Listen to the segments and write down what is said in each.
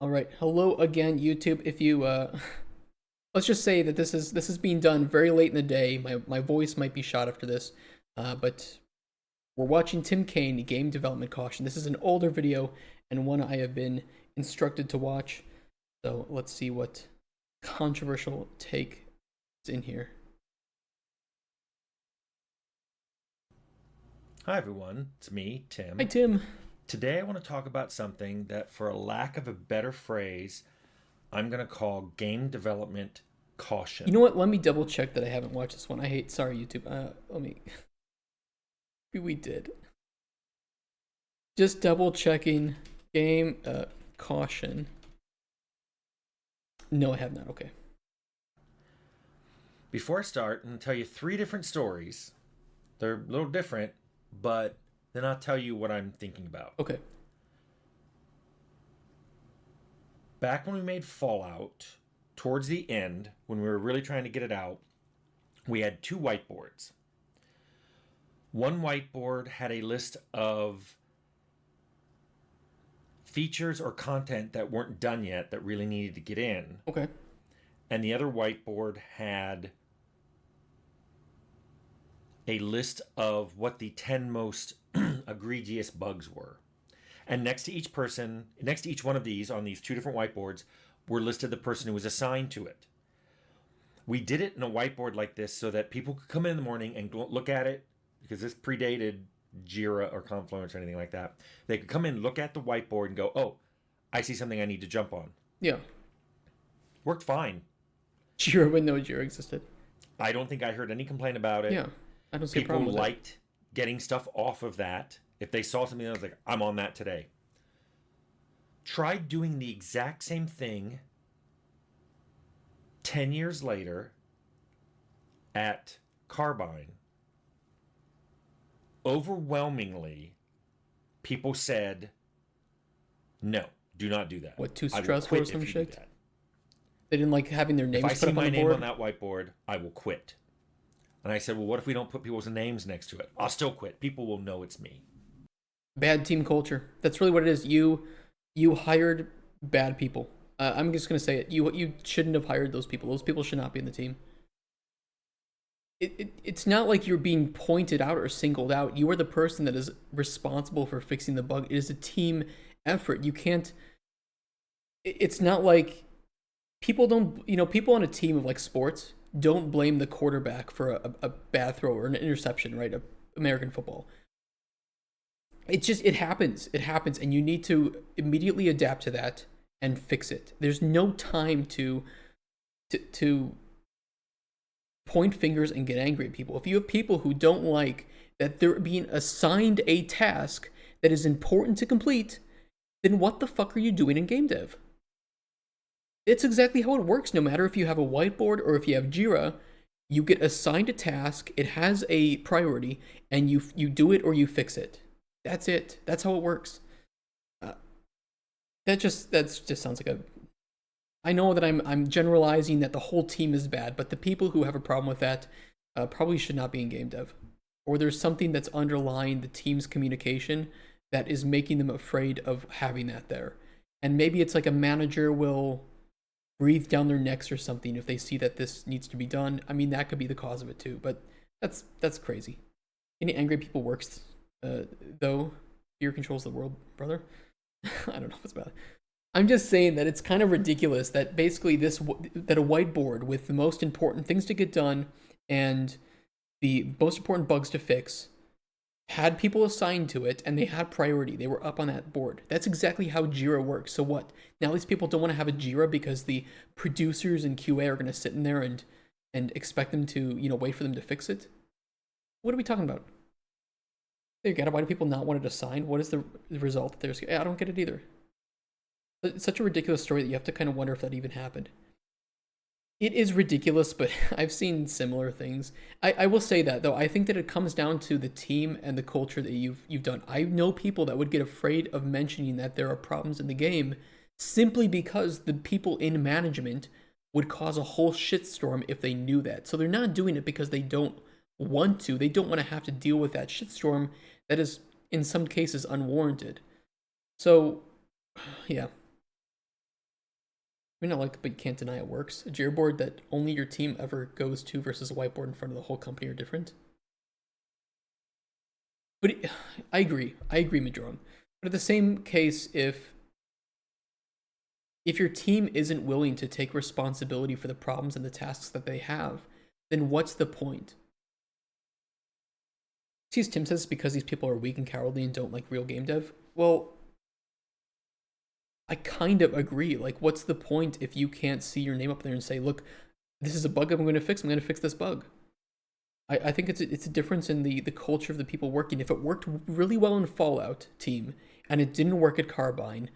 All right, hello again, YouTube. If you let's just say that this is being done very late in the day. My voice might be shot after this, but we're watching Tim Cain game development caution. This is an older video and one I have been instructed to watch. So let's see what controversial take is in here. Hi, everyone. It's me, Hi, Tim. Tim. Today, I want to talk about something that, for a lack of a better phrase, I'm going to call game development You caution. know what? Let me double check that I haven't watched this one. I hate. Sorry, YouTube. Let me. We did. Just double checking game caution. No, I have not. Okay. Before I start, I'm going to tell you three different stories. They're a little different, but then I'll tell you what I'm thinking about. Okay. Back when we made Fallout, towards the end, when we were really trying to get it out, we had two whiteboards. One whiteboard had a list of features or content that weren't done yet that really needed to get in. Okay. And the other whiteboard had a list of what the 10 most egregious bugs were. And next to each one of these on these two different whiteboards, were listed the person who was assigned to it. We did it in a whiteboard like this so that people could come in the morning and look at it, because this predated Jira or Confluence or anything like that. They could come in, look at the whiteboard, and go, oh, I see something I need to jump on. Yeah. Worked fine. Jira when no Jira existed. I don't think I heard any complaint about it. Yeah. I don't see a People problem with it. liked getting stuff off of that. If they saw something that was like, I'm on that today. Try doing the exact same thing 10 years later at Carbine. Overwhelmingly, people said, no, do not do that. What, too I will stressful or quit some if you do shit? that. They didn't like having their If I names put see up on my the name on board. that whiteboard, I will quit. And I said, well, what if we don't put people's names next to it? I'll still quit. People will know it's me. Bad team culture. That's really what it is. You hired bad people. I'm just gonna say it. You shouldn't have hired those people. Those people should not be in the team. It's not like you're being pointed out or singled out. You are the person that is responsible for fixing the bug. It is a team effort. You can't. It's not like people don't. People on a team of like sports don't blame the quarterback for a bad throw or an interception, right? American football. It happens. It happens, and you need to immediately adapt to that and fix it. There's no time to point fingers and get angry at people. If you have people who don't like that they're being assigned a task that is important to complete, then what the fuck are you doing in game dev? It's exactly how it works. No matter if you have a whiteboard or if you have Jira, you get assigned a task, it has a priority, and you do it or you fix it. That's it. That's how it works. Uh, that just sounds like a. I know that I'm generalizing that the whole team is bad, but the people who have a problem with that probably should not be in game dev, or there's something that's underlying the team's communication that is making them afraid of having that there. And maybe it's like a manager will breathe down their necks or something if they see that this needs to be done. I mean, that could be the cause of it too, but that's crazy. Any angry people works though. Fear controls the world, brother. I don't know if it's about it. I'm just saying that it's kind of ridiculous that basically that a whiteboard with the most important things to get done and the most important bugs to fix had people assigned to it and they had priority. They were up on that board. That's exactly how Jira works. So what? Now these people don't want to have a Jira because the producers and QA are going to sit in there and expect them to, wait for them to fix it. What are we talking about? They get it. Why do people not want it assigned? What is the result? I don't get it either. It's such a ridiculous story that you have to kind of wonder if that even happened. It is ridiculous, but I've seen similar things. I will say that though, I think that it comes down to the team and the culture that you've done. I know people that would get afraid of mentioning that there are problems in the game simply because the people in management would cause a whole shitstorm if they knew that. So they're not doing it because they don't want to. They don't want to have to deal with that shitstorm that is in some cases unwarranted. So, yeah. I mean, I like, but you can't deny it works. A Jira that only your team ever goes to versus a whiteboard in front of the whole company are different. But I agree. I agree, Majorum. But at the same case, if your team isn't willing to take responsibility for the problems and the tasks that they have, then what's the point? See, as Tim says, because these people are weak and cowardly and don't like real game dev. Well, I kind of agree. Like, what's the point if you can't see your name up there and say, look, this is a bug I'm going to fix. I'm going to fix this bug. I think it's a difference in the culture of the people working. If it worked really well in Fallout team and it didn't work at Carbine,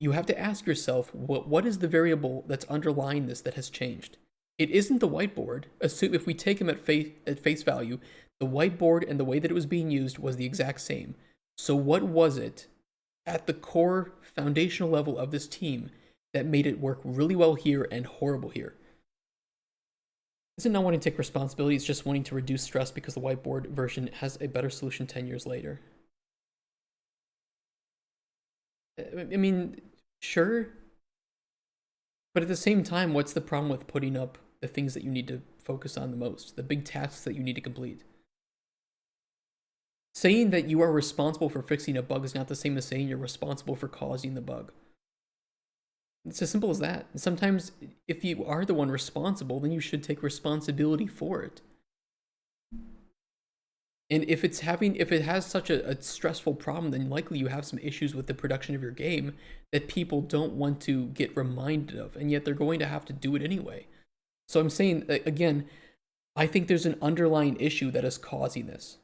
you have to ask yourself, what is the variable that's underlying this that has changed? It isn't the whiteboard. Assume if we take him at face value, the whiteboard and the way that it was being used was the exact same. So what was it at the core foundational level of this team that made it work really well here and horrible here? Is it not wanting to take responsibility? It's just wanting to reduce stress because the whiteboard version has a better solution 10 years later. I mean, sure. But at the same time, what's the problem with putting up the things that you need to focus on the most? The big tasks that you need to complete? Saying that you are responsible for fixing a bug is not the same as saying you're responsible for causing the bug. It's as simple as that. Sometimes, if you are the one responsible, then you should take responsibility for it. And if it has such a stressful problem, then likely you have some issues with the production of your game that people don't want to get reminded of, and yet they're going to have to do it anyway. So I'm saying, again, I think there's an underlying issue that is causing this.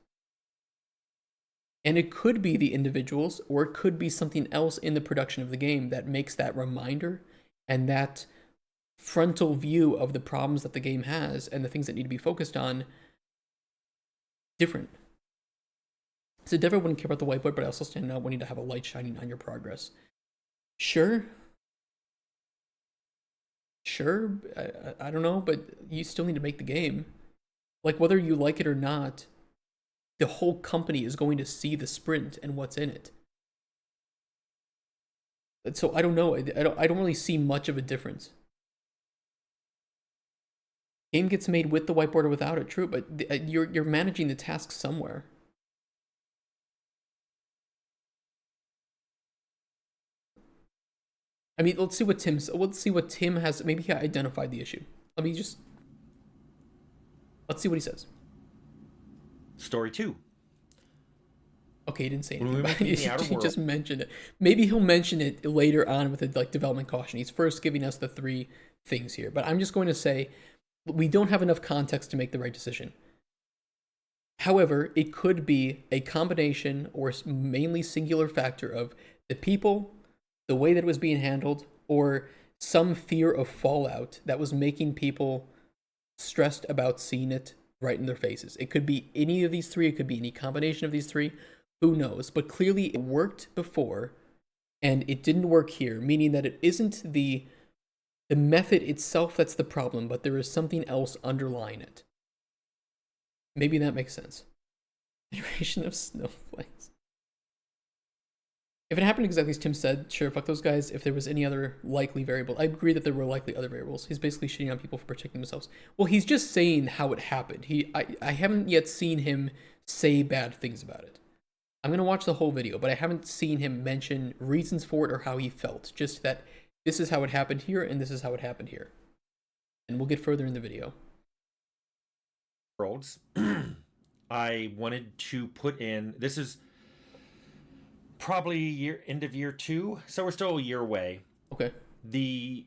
And it could be the individuals, or it could be something else in the production of the game that makes that reminder and that frontal view of the problems that the game has and the things that need to be focused on different. So definitely wouldn't care about the whiteboard, but I also stand out wanting to have a light shining on your progress. Sure. Sure, I don't know, but you still need to make the game. Like, whether you like it or not, the whole company is going to see the sprint and what's in it. So I don't know. I don't really see much of a difference. Game gets made with the whiteboard or without it, true, but you're managing the tasks somewhere. I mean, let's see what Tim has. Maybe he identified the issue. Let's see what he says. Story 2. Okay, he didn't say anything about it. He just mentioned it. Maybe he'll mention it later on with a development caution. He's first giving us the 3 things here. But I'm just going to say we don't have enough context to make the right decision. However, it could be a combination or mainly singular factor of the people, the way that it was being handled, or some fear of fallout that was making people stressed about seeing it right in their faces. It could be any of these 3. It could be any combination of these 3. Who knows? But clearly it worked before, and it didn't work here, meaning that it isn't the method itself that's the problem, but there is something else underlying it. Maybe that makes sense. Iteration of snowflakes. If it happened exactly as Tim said, sure, fuck those guys. If there was any other likely variable, I agree that there were likely other variables. He's basically shitting on people for protecting themselves. Well, he's just saying how it happened. I haven't yet seen him say bad things about it. I'm going to watch the whole video, but I haven't seen him mention reasons for it or how he felt. Just that this is how it happened here and this is how it happened here. And we'll get further in the video. Worlds. I wanted to put in, this is probably end of year 2, so we're still a year away. Okay. The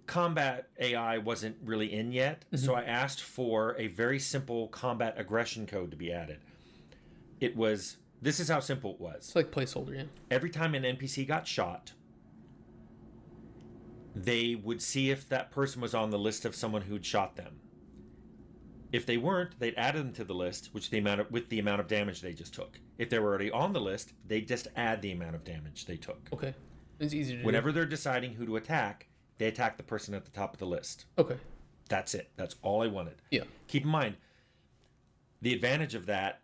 combat AI wasn't really in yet, so I asked for a very simple combat aggression code to be added. This is how simple it was. It's like placeholder, yeah. Every time an NPC got shot, they would see if that person was on the list of someone who'd shot them. If they weren't, they'd add them to the list, with the amount of damage they just took. If they were already on the list, they'd just add the amount of damage they took. Okay. It's easy to do. Whenever they're deciding who to attack, they attack the person at the top of the list. Okay. That's it. That's all I wanted. Yeah. Keep in mind, the advantage of that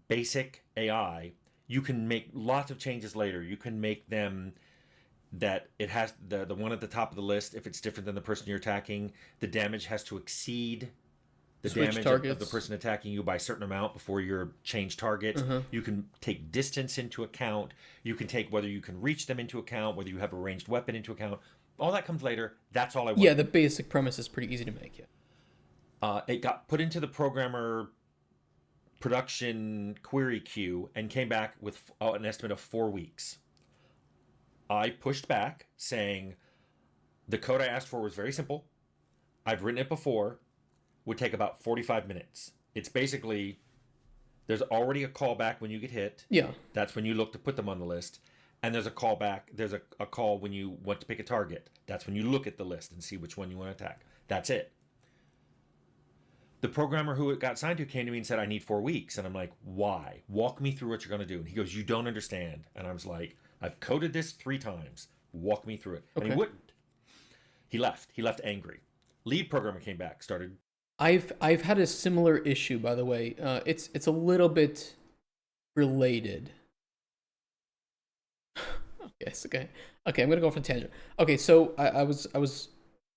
basic AI, you can make lots of changes later. You can make them that it has the one at the top of the list. If it's different than the person you're attacking, the damage has to exceed the Switch damage of the targets. person attacking you by a certain amount before you're change target. Uh-huh. You can take distance into account. You can take whether you can reach them into account, whether you have a ranged weapon into account. All that comes later. That's all I Yeah, wanted. the basic premise is pretty easy to make. Yeah. It got put into the programmer production query queue and came back with an estimate of 4 weeks. I pushed back saying the code I asked for was very simple. I've written it before, would take about 45 minutes. It's basically there's already a callback when you get hit. Yeah. That's when you look to put them on the list. And there's a callback, there's a call when you want to pick a target. That's when you look at the list and see which one you want to attack. That's it. The programmer who it got assigned to came to me and said, I need 4 weeks. And I'm like, why? Walk me through what you're going to do. And he goes, you don't understand. And I was like, I've coded this 3 times. Walk me through it. And Okay. he wouldn't. He left. He left angry. Lead programmer came back, started. I've had a similar issue, by the way. It's a little bit related. Yes. Okay. Okay. I'm gonna go off on a tangent. Okay. So I was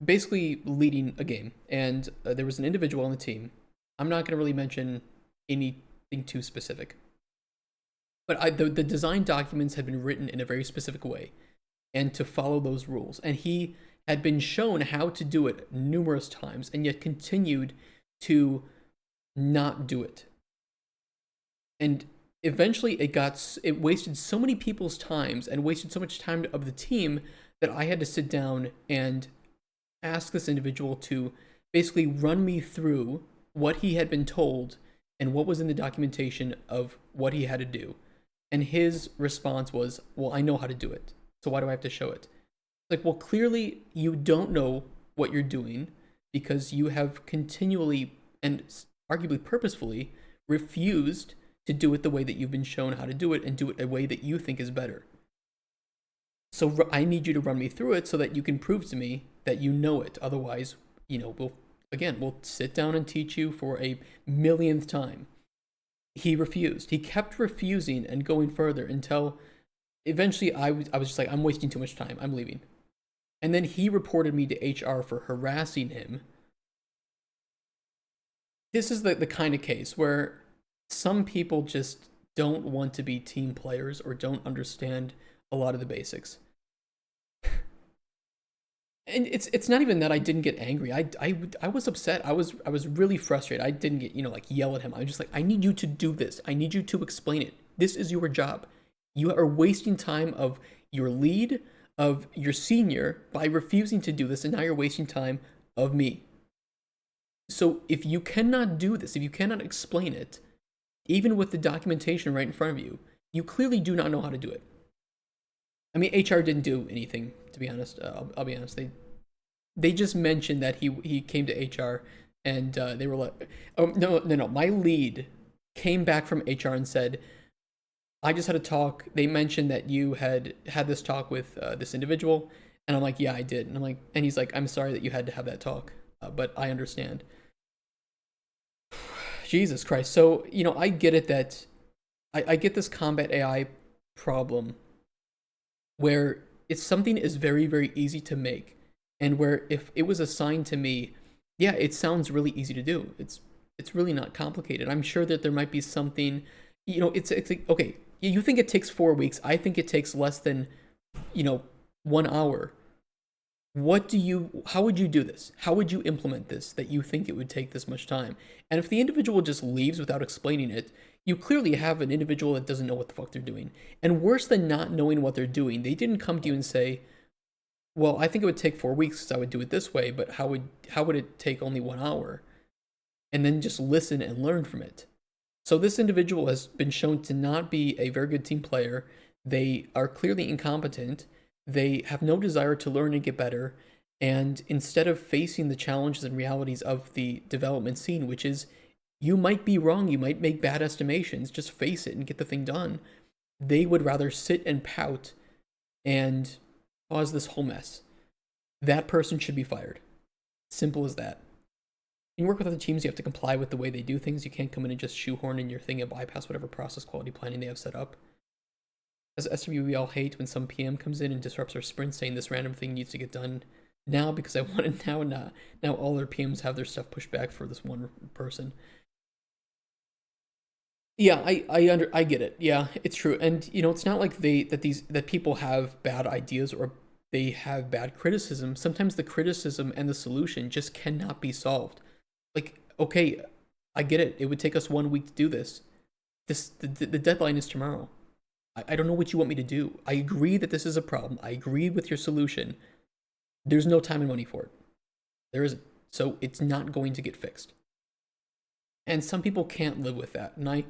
basically leading a game, and there was an individual on the team. I'm not gonna really mention anything too specific, but the design documents had been written in a very specific way, and to follow those rules. And he had been shown how to do it numerous times, and yet continued to not do it. And eventually it wasted so many people's times and wasted so much time of the team that I had to sit down and ask this individual to basically run me through what he had been told and what was in the documentation of what he had to do. And his response was, well, I know how to do it, so why do I have to show it? Like, well, clearly you don't know what you're doing because you have continually and arguably purposefully refused to do it the way that you've been shown how to do it and do it a way that you think is better. So I need you to run me through it so that you can prove to me that you know it. Otherwise, we'll sit down and teach you for a millionth time. He refused. He kept refusing and going further until eventually I was just like, I'm wasting too much time. I'm leaving. And then he reported me to HR for harassing him. This is the kind of case where some people just don't want to be team players or don't understand a lot of the basics. And it's not even that I didn't get angry. I was upset. I was really frustrated. I didn't get, like yell at him. I was just like, I need you to do this. I need you to explain it. This is your job. You are wasting time of your lead, of your senior by refusing to do this, and now you're wasting time of me. So if you cannot do this, if you cannot explain it, even with the documentation right in front of you, you clearly do not know how to do it. I mean, HR didn't do anything, to be honest. I'll be honest. They just mentioned that he came to HR and they were like, oh, no. My lead came back from HR and said, I just had a talk. They mentioned that you had this talk with this individual. And I'm like, yeah, I did. And I'm like, and he's like, I'm sorry that you had to have that talk, but I understand. Jesus Christ. So, I get it that I get this combat AI problem where it's something is very, very easy to make. And where if it was assigned to me, yeah, it sounds really easy to do. It's really not complicated. I'm sure that there might be something, it's like, okay, you think it takes 4 weeks. I think it takes less than, 1 hour. How would you do this? How would you implement this that you think it would take this much time? And if the individual just leaves without explaining it, you clearly have an individual that doesn't know what the fuck they're doing. And worse than not knowing what they're doing, they didn't come to you and say, well, I think it would take 4 weeks because I would do it this way, but how would it take only 1 hour? And then just listen and learn from it. So this individual has been shown to not be a very good team player. They are clearly incompetent. They have no desire to learn and get better. And instead of facing the challenges and realities of the development scene, which is you might be wrong, you might make bad estimations, just face it and get the thing done, they would rather sit and pout and cause this whole mess. That person should be fired. Simple as that. When you work with other teams, you have to comply with the way they do things. You can't come in and just shoehorn in your thing and bypass whatever process quality planning they have set up. As SW, we all hate when some PM comes in and disrupts our sprint, saying this random thing needs to get done now because I want it now. And now all their PMs have their stuff pushed back for this one person. Yeah, I get it. Yeah, it's true. And it's not like that people have bad ideas or they have bad criticism. Sometimes the criticism and the solution just cannot be solved. Like, okay, I get it. It would take us 1 week to do this. The deadline is tomorrow. I don't know what you want me to do. I agree that this is a problem. I agree with your solution. There's no time and money for it. There isn't. So it's not going to get fixed. And some people can't live with that. And I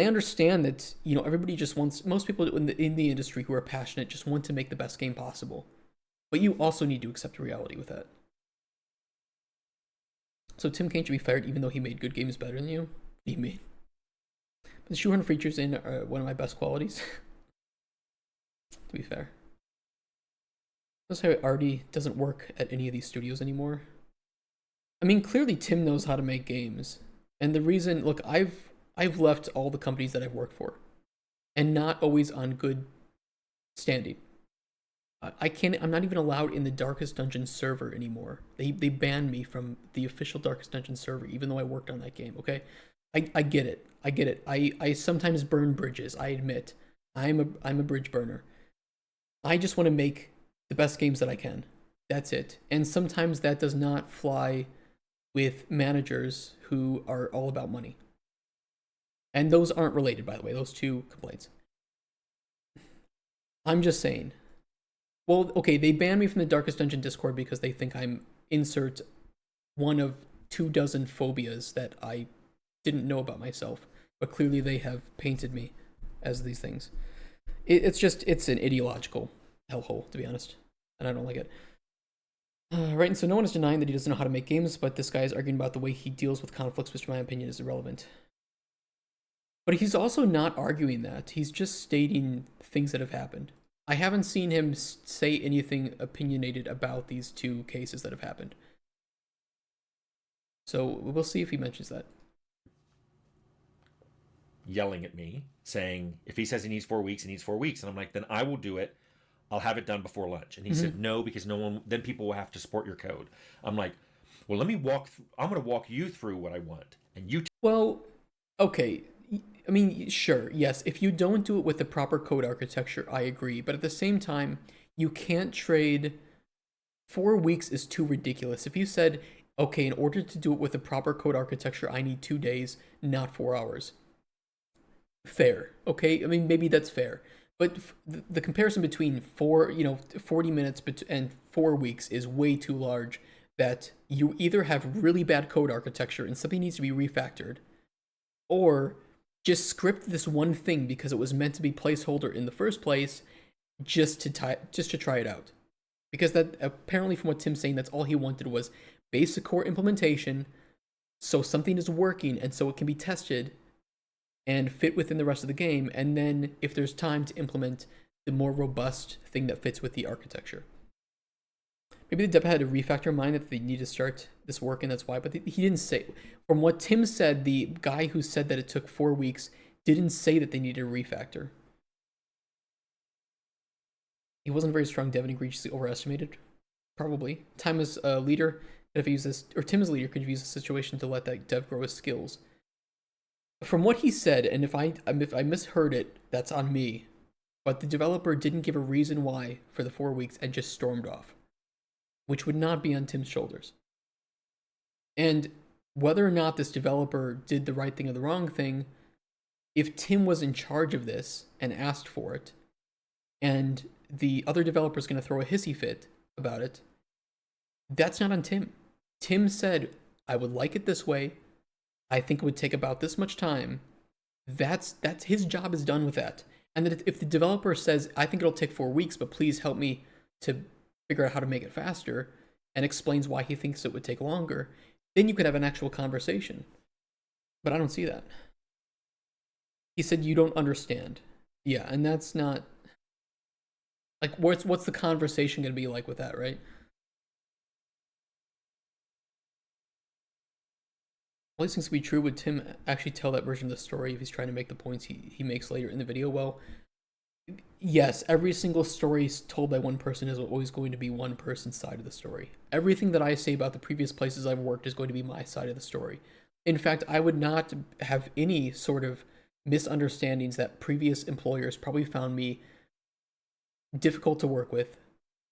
understand that, everybody just wants, most people in the industry who are passionate just want to make the best game possible. But you also need to accept reality with that. So Tim Cain should be fired even though he made good games better than you? He made. But the shoehorn features in are one of my best qualities. To be fair. That's how it already doesn't work at any of these studios anymore. I mean, clearly Tim knows how to make games. And the reason, look, I've left all the companies that I've worked for, and not always on good standing. I'm not even allowed in the Darkest Dungeon server anymore. They banned me from the official Darkest Dungeon server, even though I worked on that game, okay? I get it. I sometimes burn bridges, I admit. I'm a bridge burner. I just want to make the best games that I can. That's it. And sometimes that does not fly with managers who are all about money. And those aren't related, by the way, those two complaints. I'm just saying. Well, okay, they banned me from the Darkest Dungeon Discord because they think I'm insert one of 24 phobias that I didn't know about myself. But clearly they have painted me as these things. It's an ideological hellhole, to be honest. And I don't like it. Right, and so no one is denying that he doesn't know how to make games, but this guy is arguing about the way he deals with conflicts, which in my opinion is irrelevant. But he's also not arguing that. He's just stating things that have happened. I haven't seen him say anything opinionated about these two cases that have happened. So we'll see if he mentions that. Yelling at me, saying, if he says he needs 4 weeks, he needs 4 weeks. And I'm like, then I will do it. I'll have it done before lunch. And he said, no, because then people will have to support your code. I'm like, well, I'm going to walk you through what I want. And well, okay. I mean, sure, yes. If you don't do it with the proper code architecture, I agree. But at the same time, you can't trade. 4 weeks is too ridiculous. If you said, okay, in order to do it with the proper code architecture, I need 2 days, not 4 hours. Fair, okay? I mean, maybe that's fair. But the comparison between 40 minutes and 4 weeks is way too large. That you either have really bad code architecture and something needs to be refactored, or just script this one thing because it was meant to be placeholder in the first place, just to try it out. Because that apparently, from what Tim's saying, that's all he wanted was basic core implementation, so something is working and so it can be tested and fit within the rest of the game, and then if there's time to implement the more robust thing that fits with the architecture. Maybe the dev had a refactor in mind that they need to start this work and that's why, but he didn't say. From what Tim said, the guy who said that it took 4 weeks didn't say that they needed a refactor. He wasn't a very strong dev and egregiously overestimated. Probably. Time as a leader, if he uses, or Tim as a leader, could use the situation to let that dev grow his skills. From what he said, and if I misheard it, that's on me. But the developer didn't give a reason why for the 4 weeks and just stormed off, which would not be on Tim's shoulders. And whether or not this developer did the right thing or the wrong thing, if Tim was in charge of this and asked for it, and the other developer is going to throw a hissy fit about it, that's not on Tim. Tim said, I would like it this way. I think it would take about this much time. That's his job is done with that. And that if the developer says, I think it'll take 4 weeks, but please help me to figure out how to make it faster, and explains why he thinks it would take longer, then you could have an actual conversation. But I don't see that. He said, you don't understand. Yeah, and that's not... Like, what's the conversation going to be like with that, right? All these things to be true, would Tim actually tell that version of the story if he's trying to make the points he makes later in the video? Well, Yes, every single story told by one person is always going to be one person's side of the story. Everything that I say about the previous places I've worked is going to be my side of the story. In fact, I would not have any sort of misunderstandings that previous employers probably found me difficult to work with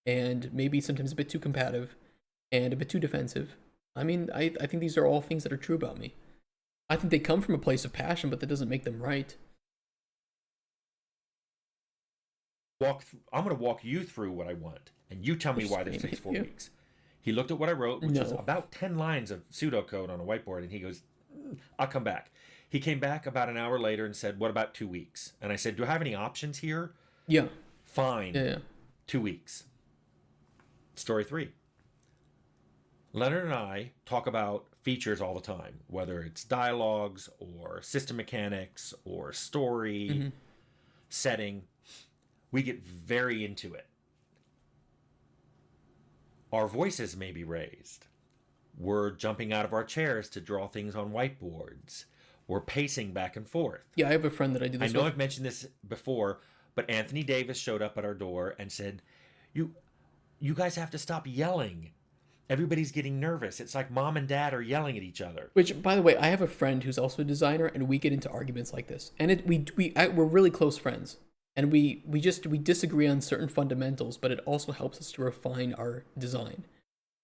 and maybe sometimes a bit too combative and a bit too defensive. I mean, I think these are all things that are true about me. I think they come from a place of passion, but that doesn't make them right. I'm going to walk you through what I want, and you tell me You're why this takes screaming. 4 weeks. He looked at what I wrote, which was No. about 10 lines of pseudocode on a whiteboard, and he goes, I'll come back. He came back about an hour later and said, what about 2 weeks? And I said, do I have any options here? Yeah. Fine, Yeah. 2 weeks. Story 3. Leonard and I talk about features all the time, whether it's dialogues or system mechanics or story, Mm-hmm. setting. We get very into it. Our voices may be raised. We're jumping out of our chairs to draw things on whiteboards. We're pacing back and forth. Yeah, I have a friend that I do I this know with. I've mentioned this before, but Anthony Davis showed up at our door and said, "You you guys have to stop yelling. Everybody's getting nervous. It's like mom and dad are yelling at each other." Which, by the way, I have a friend who's also a designer, and we get into arguments like this. And we're really close friends, and we disagree on certain fundamentals, but it also helps us to refine our design.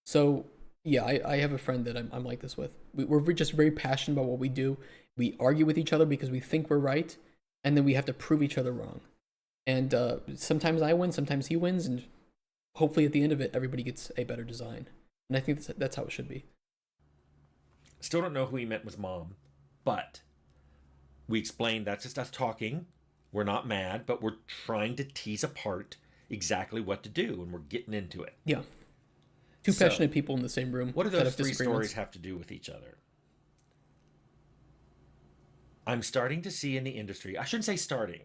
So yeah, I have a friend that I'm like this with. We're just very passionate about what we do. We argue with each other because we think we're right, and then we have to prove each other wrong. And sometimes I win, sometimes he wins, and hopefully at the end of it, everybody gets a better design. And I think that's how it should be. Still don't know who he meant was mom, but we explained that's just us talking. We're not mad, but we're trying to tease apart exactly what to do, and we're getting into it. Yeah, two So, passionate people in the same room what do that those have three disagreements. stories have to do with each other? I'm starting to see in the industry, I shouldn't say starting,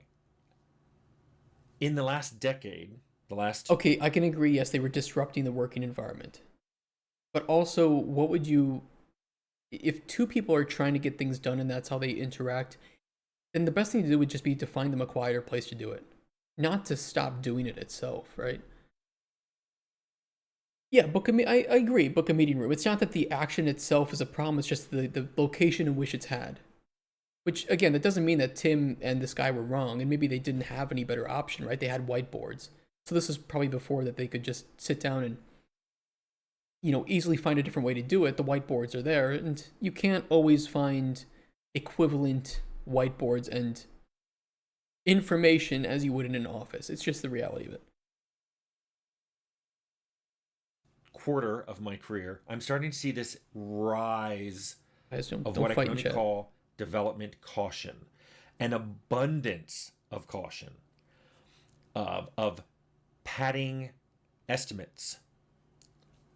in the last decade, the last Okay, I can agree. Yes, they were disrupting the working environment, but also, what would you if two people are trying to get things done and that's how they interact? Then the best thing to do would just be to find them a quieter place to do it, not to stop doing it itself, right? Yeah, I agree. Book a meeting room. It's not that the action itself is a problem. It's just the location in which it's had. Which again, that doesn't mean that Tim and this guy were wrong, and maybe they didn't have any better option, right? They had whiteboards, so this is probably before that they could just sit down and easily find a different way to do it. The whiteboards are there, and you can't always find equivalent whiteboards and information as you would in an office. It's just the reality of it. quarter of my career, I'm starting to see this rise I assume. of what Don't I can fight in only chat. call development caution, an abundance of caution, of padding estimates,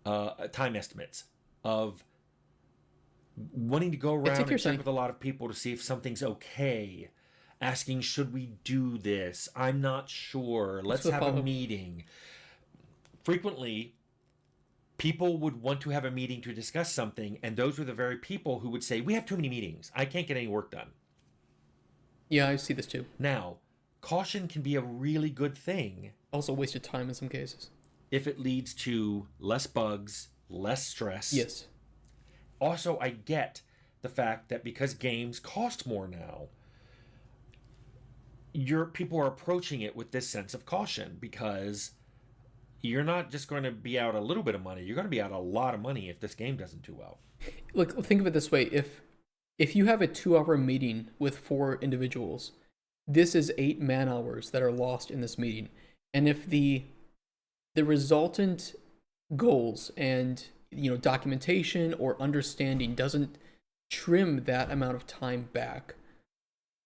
time estimates, of wanting to go Yeah, take around your and check time. with a lot of people to see if something's okay, asking, should we do this? I'm not sure. What's Let's the have a follow? meeting. Frequently, people would want to have a meeting to discuss something, and those were the very people who would say, we have too many meetings. I can't get any work done. Yeah, I see this too. Now, caution can be a really good thing Also, waste of time in some cases. if it leads to less bugs, less stress. Yes. Also, I get the fact that because games cost more now, your people are approaching it with this sense of caution because you're not just going to be out a little bit of money, you're going to be out a lot of money if this game doesn't do well. Look, think of it this way: if you have a 2 hour meeting with 4 individuals, this is 8 man hours that are lost in this meeting, and if the resultant goals and documentation or understanding doesn't trim that amount of time back,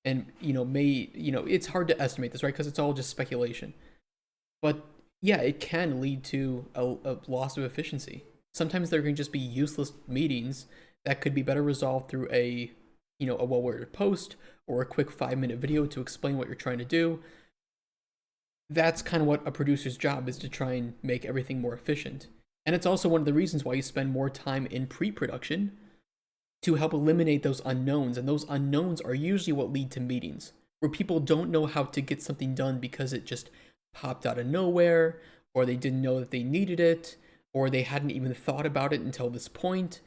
and it's hard to estimate this, right? Because it's all just speculation. But yeah, it can lead to a loss of efficiency. Sometimes there can just be useless meetings that could be better resolved through a well-worded post or a quick 5 minute video to explain what you're trying to do. That's kind of what a producer's job is, to try and make everything more efficient. And it's also one of the reasons why you spend more time in pre-production, to help eliminate those unknowns. And those unknowns are usually what lead to meetings. where people don't know how to get something done because it just popped out of nowhere, or they didn't know that they needed it, or they hadn't even thought about it until this point.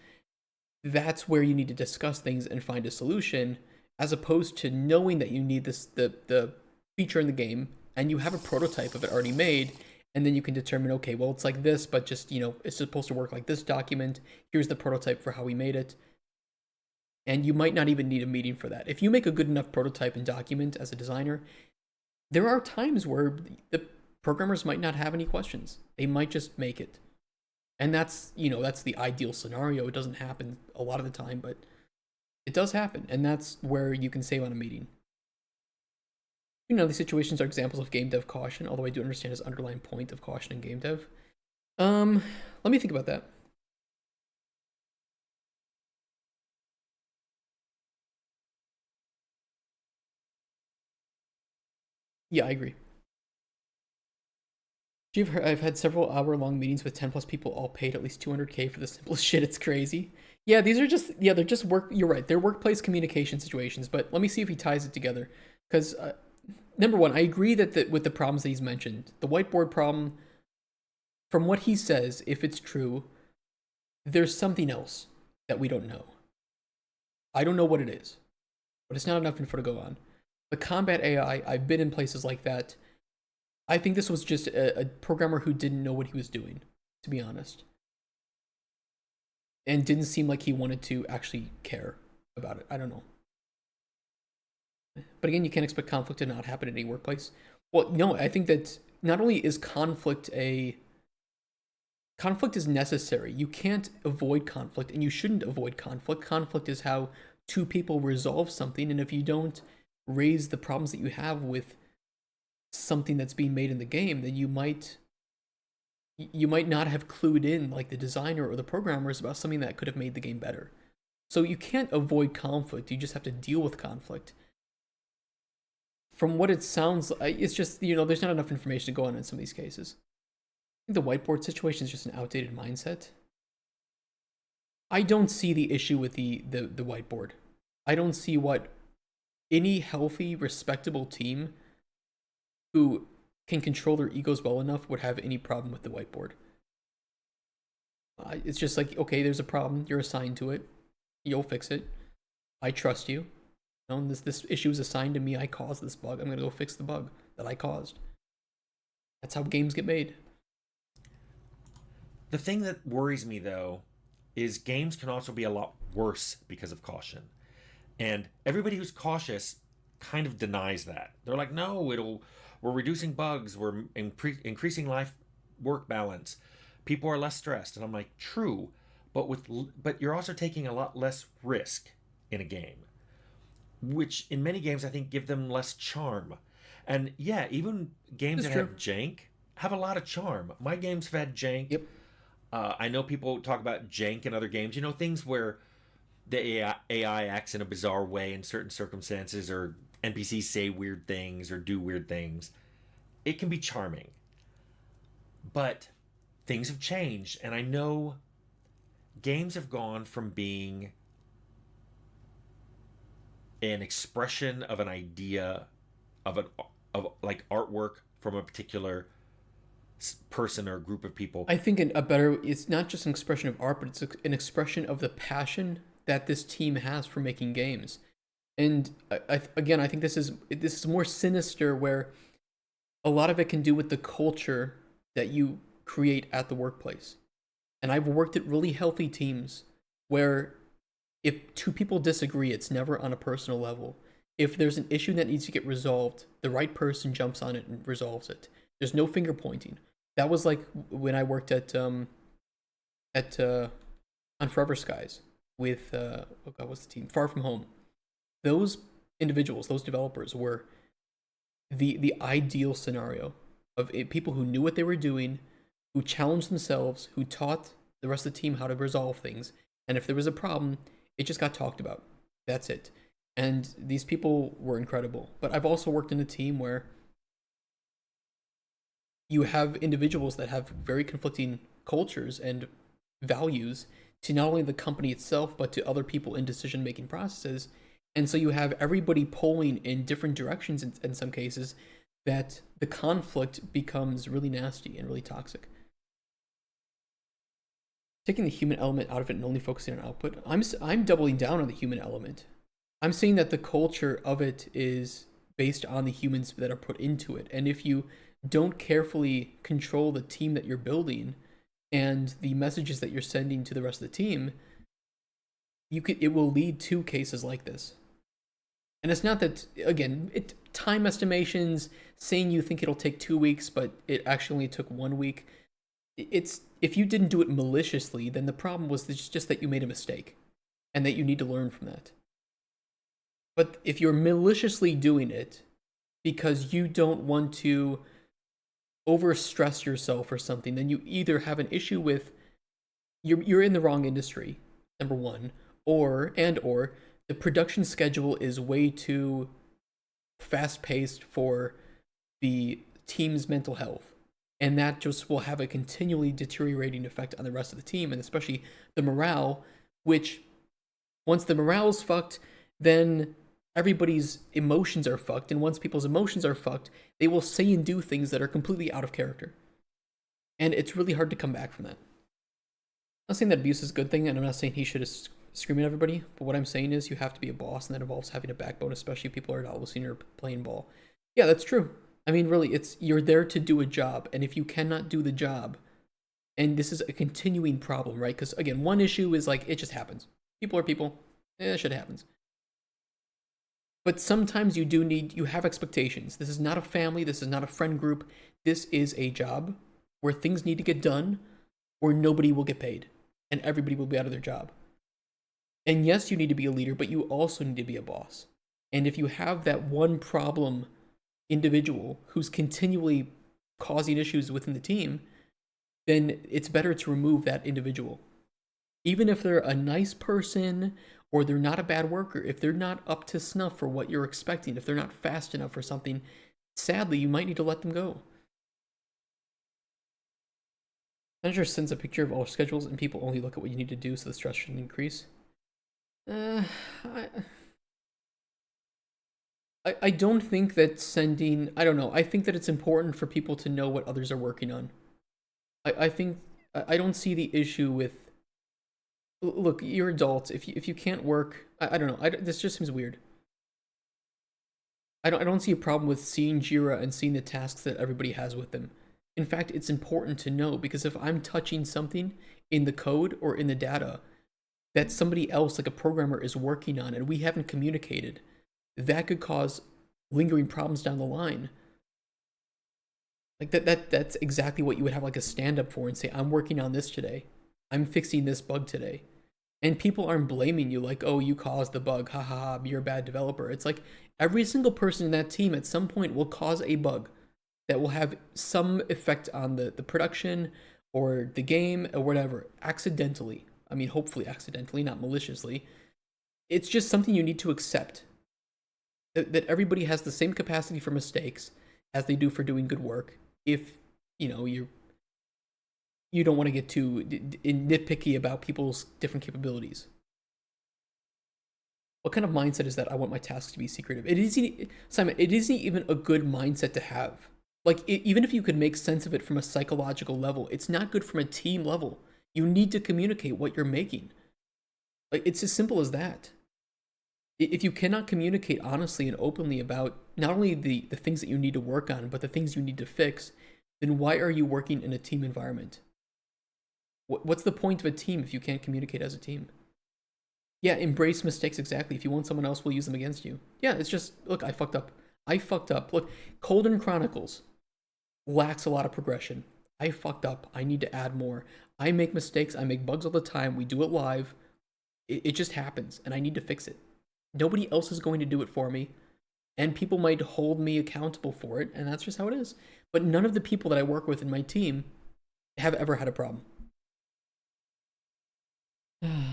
That's where you need to discuss things and find a solution, as opposed to knowing that you need the feature in the game and you have a prototype of it already made, and then you can determine, okay, well, it's like this, but just, it's supposed to work like this document. Here's the prototype for how we made it. And you might not even need a meeting for that. If you make a good enough prototype and document as a designer, there are times where the programmers might not have any questions. They might just make it. And that's the ideal scenario. It doesn't happen a lot of the time, but it does happen. And that's where you can save on a meeting. These situations are examples of game dev caution, although I do understand his underlying point of caution in game dev. Let me think about that. Yeah, I agree. I've had several hour-long meetings with 10 plus people, all paid at least 200K for the simplest shit. It's crazy. Yeah, they're just work. You're right. They're workplace communication situations. But let me see if he ties it together. Because number one, I agree that with the problems that he's mentioned, the whiteboard problem, from what he says, if it's true, there's something else that we don't know. I don't know what it is, but it's not enough info to go on. The combat AI, I've been in places like that. I think this was just a programmer who didn't know what he was doing, to be honest. And didn't seem like he wanted to actually care about it. I don't know. But again, you can't expect conflict to not happen in any workplace. Well, no, I think that not only is conflict is necessary. You can't avoid conflict, and you shouldn't avoid conflict. Conflict is how two people resolve something, and if you don't raise the problems that you have with something that's being made in the game, then you might not have clued in, like the designer or the programmers, about something that could have made the game better. So you can't avoid conflict. You just have to deal with conflict. From what it sounds like, it's just, there's not enough information to go on in some of these cases. I think the whiteboard situation is just an outdated mindset. I don't see the issue with the whiteboard. I don't see what any healthy, respectable team who can control their egos well enough would have any problem with the whiteboard. It's just like, okay, there's a problem. You're assigned to it. You'll fix it. I trust you. This issue is assigned to me. I caused this bug. I'm going to go fix the bug that I caused. That's how games get made. The thing that worries me, though, is games can also be a lot worse because of caution. And everybody who's cautious kind of denies that. They're like, no, we're reducing bugs, we're increasing life work balance, people are less stressed. And I'm like, true, but you're also taking a lot less risk in a game, which in many games I think give them less charm. And yeah, even games that have jank have a lot of charm. My games have had jank. Yep. I know people talk about jank in other games, things where the AI acts in a bizarre way in certain circumstances, or NPCs say weird things or do weird things. It can be charming. But things have changed, and I know games have gone from being an expression of an idea of like artwork from a particular person or group of people. I think it's not just an expression of art, but it's an expression of the passion that this team has for making games. And I think this is more sinister, where a lot of it can do with the culture that you create at the workplace. And I've worked at really healthy teams where if two people disagree, it's never on a personal level. If there's an issue that needs to get resolved, the right person jumps on it and resolves it. There's no finger pointing. That was like when I worked on Forever Skies with what's the team? Far From Home. Those individuals, those developers, were the ideal scenario of people who knew what they were doing, who challenged themselves, who taught the rest of the team how to resolve things. And if there was a problem, it just got talked about. That's it. And these people were incredible. But I've also worked in a team where you have individuals that have very conflicting cultures and values to not only the company itself, but to other people in decision-making processes. And so you have everybody pulling in different directions in some cases, that the conflict becomes really nasty and really toxic. Taking the human element out of it and only focusing on output, I'm doubling down on the human element. I'm saying that the culture of it is based on the humans that are put into it. And if you don't carefully control the team that you're building and the messages that you're sending to the rest of the team, it will lead to cases like this. And it's not that, again, time estimations, saying you think it'll take 2 weeks, but it actually only took 1 week. It's, if you didn't do it maliciously, then the problem was just that you made a mistake and that you need to learn from that. But if you're maliciously doing it because you don't want to overstress yourself or something, then you either have an issue with, you're in the wrong industry, number one, or the production schedule is way too fast paced for the team's mental health. And that just will have a continually deteriorating effect on the rest of the team, and especially the morale, which once the morale's fucked, then everybody's emotions are fucked. And once people's emotions are fucked, they will say and do things that are completely out of character. And it's really hard to come back from that. I'm not saying that abuse is a good thing, and I'm not saying he should have screamed at everybody, but what I'm saying is you have to be a boss, and that involves having a backbone, especially if people are not listening or playing ball. Yeah, that's true. I mean, really, you're there to do a job, and if you cannot do the job, and this is a continuing problem, right? Because again, one issue is like, it just happens. People are people. Shit happens. But sometimes you have expectations. This is not a family. This is not a friend group. This is a job where things need to get done, or nobody will get paid, and everybody will be out of their job. And yes, you need to be a leader, but you also need to be a boss. And if you have that one problem individual who's continually causing issues within the team, then it's better to remove that individual. Even if they're a nice person or they're not a bad worker, if they're not up to snuff for what you're expecting, if they're not fast enough for something, sadly, you might need to let them go. Manager sends a picture of all schedules and people only look at what you need to do, so the stress shouldn't increase. I don't think that sending, I don't know, I think that it's important for people to know what others are working on. I think, I don't see the issue with, look, you're adults, if you can't work, I don't know, this just seems weird. I don't see a problem with seeing Jira and seeing the tasks that everybody has with them. In fact, it's important to know, because if I'm touching something in the code or in the data that somebody else, like a programmer, is working on and we haven't communicated, that could cause lingering problems down the line. Like that's exactly what you would have like a stand up for and say, I'm working on this today. I'm fixing this bug today. And people aren't blaming you like, oh, you caused the bug. Ha ha ha, you're a bad developer. It's like every single person in that team at some point will cause a bug that will have some effect on the production or the game or whatever, accidentally. I mean, hopefully accidentally, not maliciously. It's just something you need to accept. That everybody has the same capacity for mistakes as they do for doing good work. If, you don't want to get too nitpicky about people's different capabilities. What kind of mindset is that? I want my tasks to be secretive. Simon, it isn't even a good mindset to have. Like, even if you could make sense of it from a psychological level, it's not good from a team level. You need to communicate what you're making. Like, it's as simple as that. If you cannot communicate honestly and openly about not only the things that you need to work on, but the things you need to fix, then why are you working in a team environment? What's the point of a team if you can't communicate as a team? Yeah, embrace mistakes, exactly. If you want someone else, will use them against you. Yeah, it's just, look, I fucked up. Look, Colden Chronicles lacks a lot of progression. I fucked up. I need to add more. I make mistakes. I make bugs all the time. We do it live. It just happens, and I need to fix it. Nobody else is going to do it for me, and people might hold me accountable for it, and that's just how it is. But none of the people that I work with in my team have ever had a problem.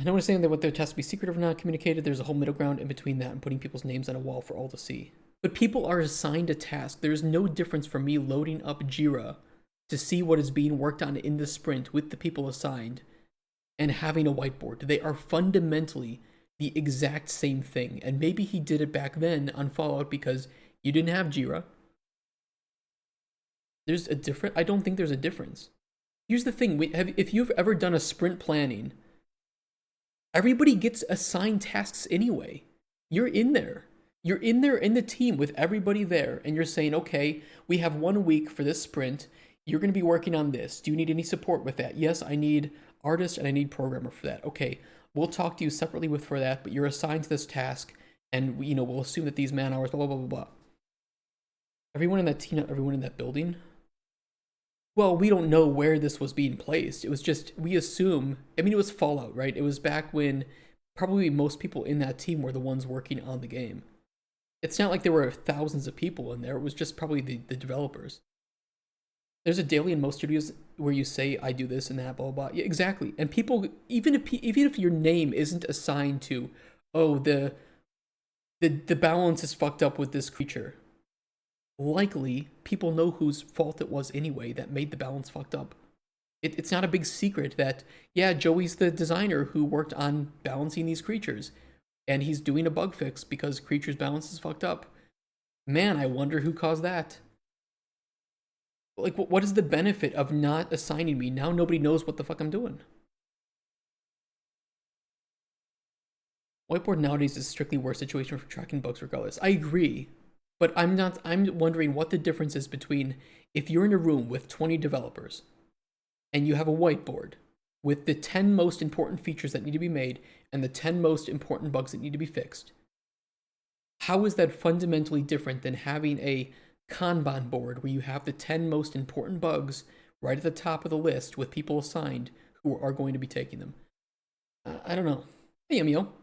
No one's saying that what their tests be secretive or not communicated. There's a whole middle ground in between that and putting people's names on a wall for all to see. But people are assigned a task. There's no difference from me loading up Jira to see what is being worked on in the sprint with the people assigned and having a whiteboard. They are fundamentally the exact same thing. And maybe he did it back then on Fallout because you didn't have Jira. There's a different. I don't think there's a difference. Here's the thing: if you've ever done a sprint planning, everybody gets assigned tasks anyway. You're in there. You're in there in the team with everybody there, and you're saying, okay, we have 1 week for this sprint. You're going to be working on this. Do you need any support with that? Yes, I need artist and I need programmer for that. Okay, we'll talk to you separately for that, but you're assigned to this task, and we'll assume that these man hours, blah blah blah blah blah. Everyone in that team, everyone in that building. Well, we don't know where this was being placed. It was just, we assume, I mean, it was Fallout, right? It was back when probably most people in that team were the ones working on the game. It's not like there were thousands of people in there. It was just probably the developers. There's a daily in most studios where you say, I do this and that, blah, blah, blah. Yeah, exactly. And people, even if your name isn't assigned to, oh, the balance is fucked up with this creature, likely people know whose fault it was anyway that made the balance fucked up. It's not a big secret that, yeah, Joey's the designer who worked on balancing these creatures, and he's doing a bug fix because creatures' balance is fucked up. Man, I wonder who caused that. Like, what is the benefit of not assigning me? Now nobody knows what the fuck I'm doing. Whiteboard nowadays is a strictly worse situation for tracking bugs regardless. I agree, but I'm wondering what the difference is between if you're in a room with 20 developers and you have a whiteboard with the 10 most important features that need to be made and the 10 most important bugs that need to be fixed. How is that fundamentally different than having a Kanban board where you have the 10 most important bugs right at the top of the list with people assigned who are going to be taking them? I don't know. Hey, Emil.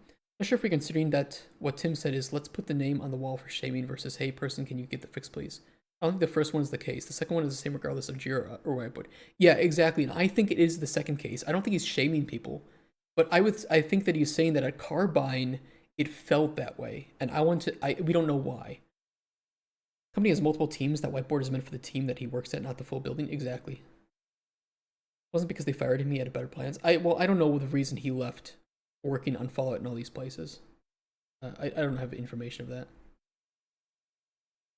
Not sure if you're considering that what Tim said is, let's put the name on the wall for shaming versus, hey, person, can you get the fix, please? I don't think the first one is the case. The second one is the same regardless of Jira or Whiteboard. Yeah, exactly. And I think it is the second case. I don't think he's shaming people. But I think that he's saying that at Carbine, it felt that way. And we don't know why. Company has multiple teams. That whiteboard is meant for the team that he works at, not the full building. Exactly. It wasn't because they fired him. He had better plans. I don't know the reason he left working on Fallout in all these places. I don't have information of that.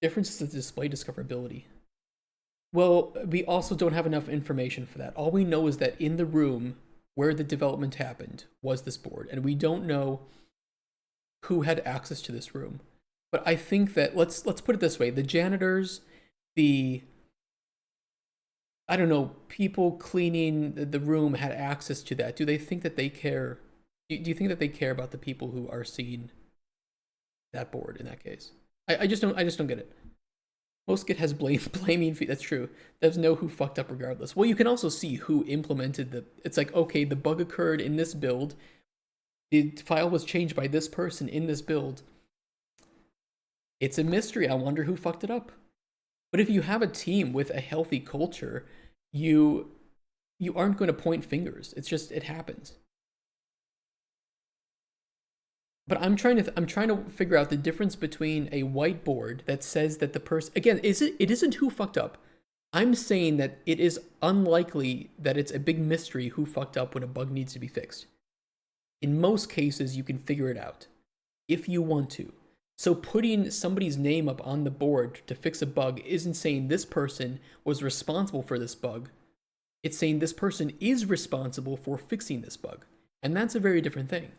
Difference is the display discoverability. Well, we also don't have enough information for that. All we know is that in the room where the development happened was this board, and we don't know who had access to this room. But I think that let's put it this way: the janitors, I don't know, people cleaning the room had access to that. Do they think that they care? Do you think that they care about the people who are seeing that board in that case? I just don't get it. Most Git has blaming fee. That's true. Devs know who fucked up regardless. Well, you can also see who implemented it's like, okay, the bug occurred in this build. The file was changed by this person in this build. It's a mystery. I wonder who fucked it up. But if you have a team with a healthy culture, you aren't going to point fingers. It's just, it happens. But I'm trying to figure out the difference between a whiteboard that says that the person, again, it isn't who fucked up. I'm saying that it is unlikely that it's a big mystery who fucked up when a bug needs to be fixed. In most cases, you can figure it out if you want to. So putting somebody's name up on the board to fix a bug isn't saying this person was responsible for this bug. It's saying this person is responsible for fixing this bug. And that's a very different thing.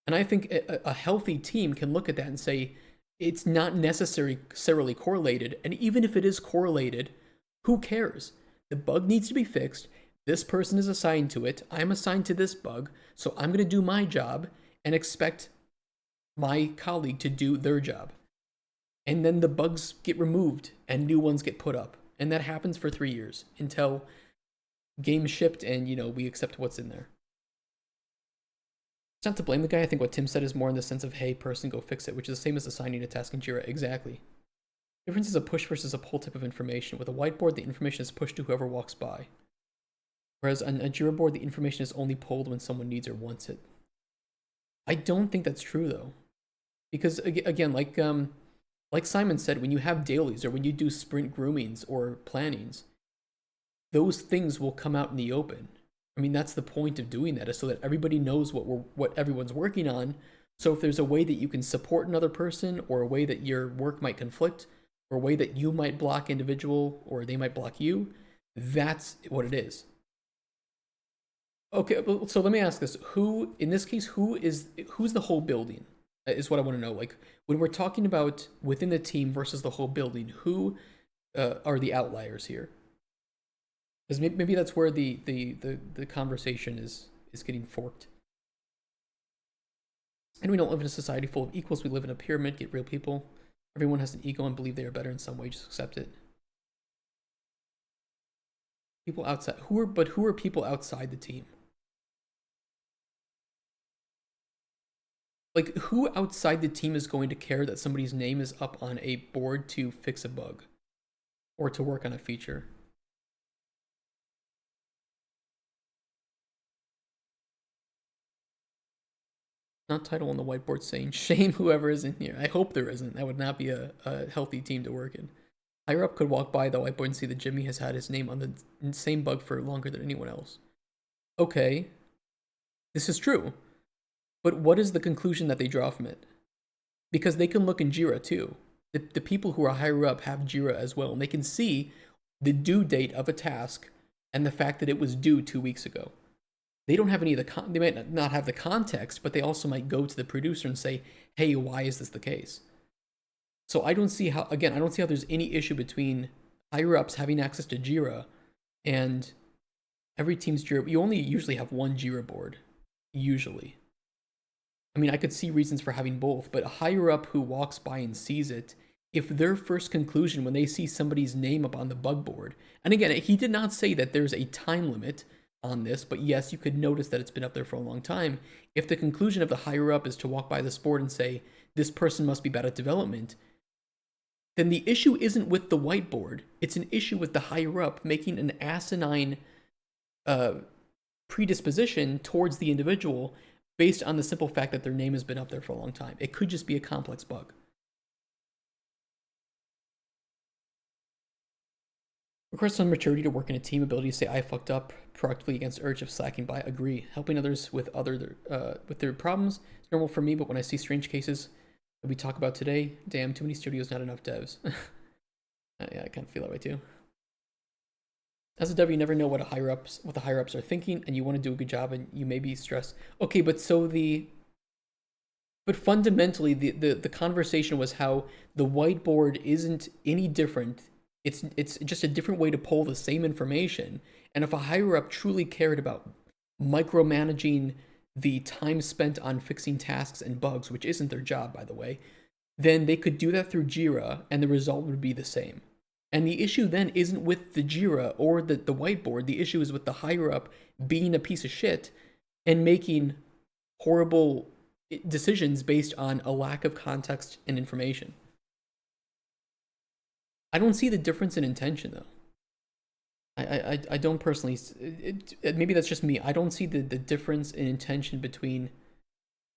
And I think a healthy team can look at that and say, it's not necessarily correlated. And even if it is correlated, who cares? The bug needs to be fixed. This person is assigned to it. I'm assigned to this bug. So I'm going to do my job and expect my colleague to do their job. And then the bugs get removed and new ones get put up. And that happens for 3 years until game's shipped and, we accept what's in there. It's not to blame the guy. I think what Tim said is more in the sense of, hey, person, go fix it, which is the same as assigning a task in Jira. Exactly. Difference is a push versus a pull type of information. With a whiteboard, the information is pushed to whoever walks by. Whereas on a Jira board, the information is only pulled when someone needs or wants it. I don't think that's true, though. Because, again, like Simon said, when you have dailies or when you do sprint groomings or plannings, those things will come out in the open. I mean, that's the point of doing that, is so that everybody knows what everyone's working on, So if there's a way that you can support another person, or a way that your work might conflict, or a way that you might block individual or they might block you, that's what it is. Okay, so let me ask this: who, in this case, who's the whole building? Is what I want to know. Like when we're talking about within the team versus the whole building, who are the outliers here? Because maybe that's where the conversation is getting forked. And we don't live in a society full of equals. We live in a pyramid. Get real, people. Everyone has an ego and believe they are better in some way. Just accept it. People outside who are people outside the team? Like who outside the team is going to care that somebody's name is up on a board to fix a bug or to work on a feature? Not title on the whiteboard saying shame whoever is in here. I hope there isn't. That would not be a healthy team to work in. Higher up could walk by the whiteboard and see that Jimmy has had his name on the same bug for longer than anyone else. Okay, this is true. But what is the conclusion that they draw from it? Because they can look in Jira too. The people who are higher up have Jira as well, and they can see the due date of a task and the fact that it was due 2 weeks ago. They don't have any of they might not have the context, but they also might go to the producer and say, hey, why is this the case? So I don't see how, again, I don't see how there's any issue between higher ups having access to Jira and every team's Jira. You only usually have one Jira board, usually. I mean, I could see reasons for having both, but a higher up who walks by and sees it, if their first conclusion when they see somebody's name up on the bug board, and again, he did not say that there's a time limit on this, but yes, you could notice that it's been up there for a long time. If the conclusion of the higher up is to walk by this board and say, this person must be bad at development, then the issue isn't with the whiteboard. It's an issue with the higher up making an asinine predisposition towards the individual based on the simple fact that their name has been up there for a long time. It could just be a complex bug. Requires some maturity to work in a team, ability to say I fucked up proactively against urge of slacking by. Agree. Helping others with their problems is normal for me, but when I see strange cases that we talk about today, damn, too many studios, not enough devs. Yeah, I kind of feel that way too. As a dev, you never know what the higher ups are thinking, and you want to do a good job, and you may be stressed. Okay, but fundamentally, the conversation was how the whiteboard isn't any different. It's just a different way to pull the same information. And if a higher up truly cared about micromanaging the time spent on fixing tasks and bugs, which isn't their job, by the way, then they could do that through Jira, and the result would be the same. And the issue then isn't with the Jira or the whiteboard. The issue is with the higher up being a piece of shit and making horrible decisions based on a lack of context and information. I don't see the difference in intention, though. I don't personally. Maybe that's just me. I don't see the difference in intention between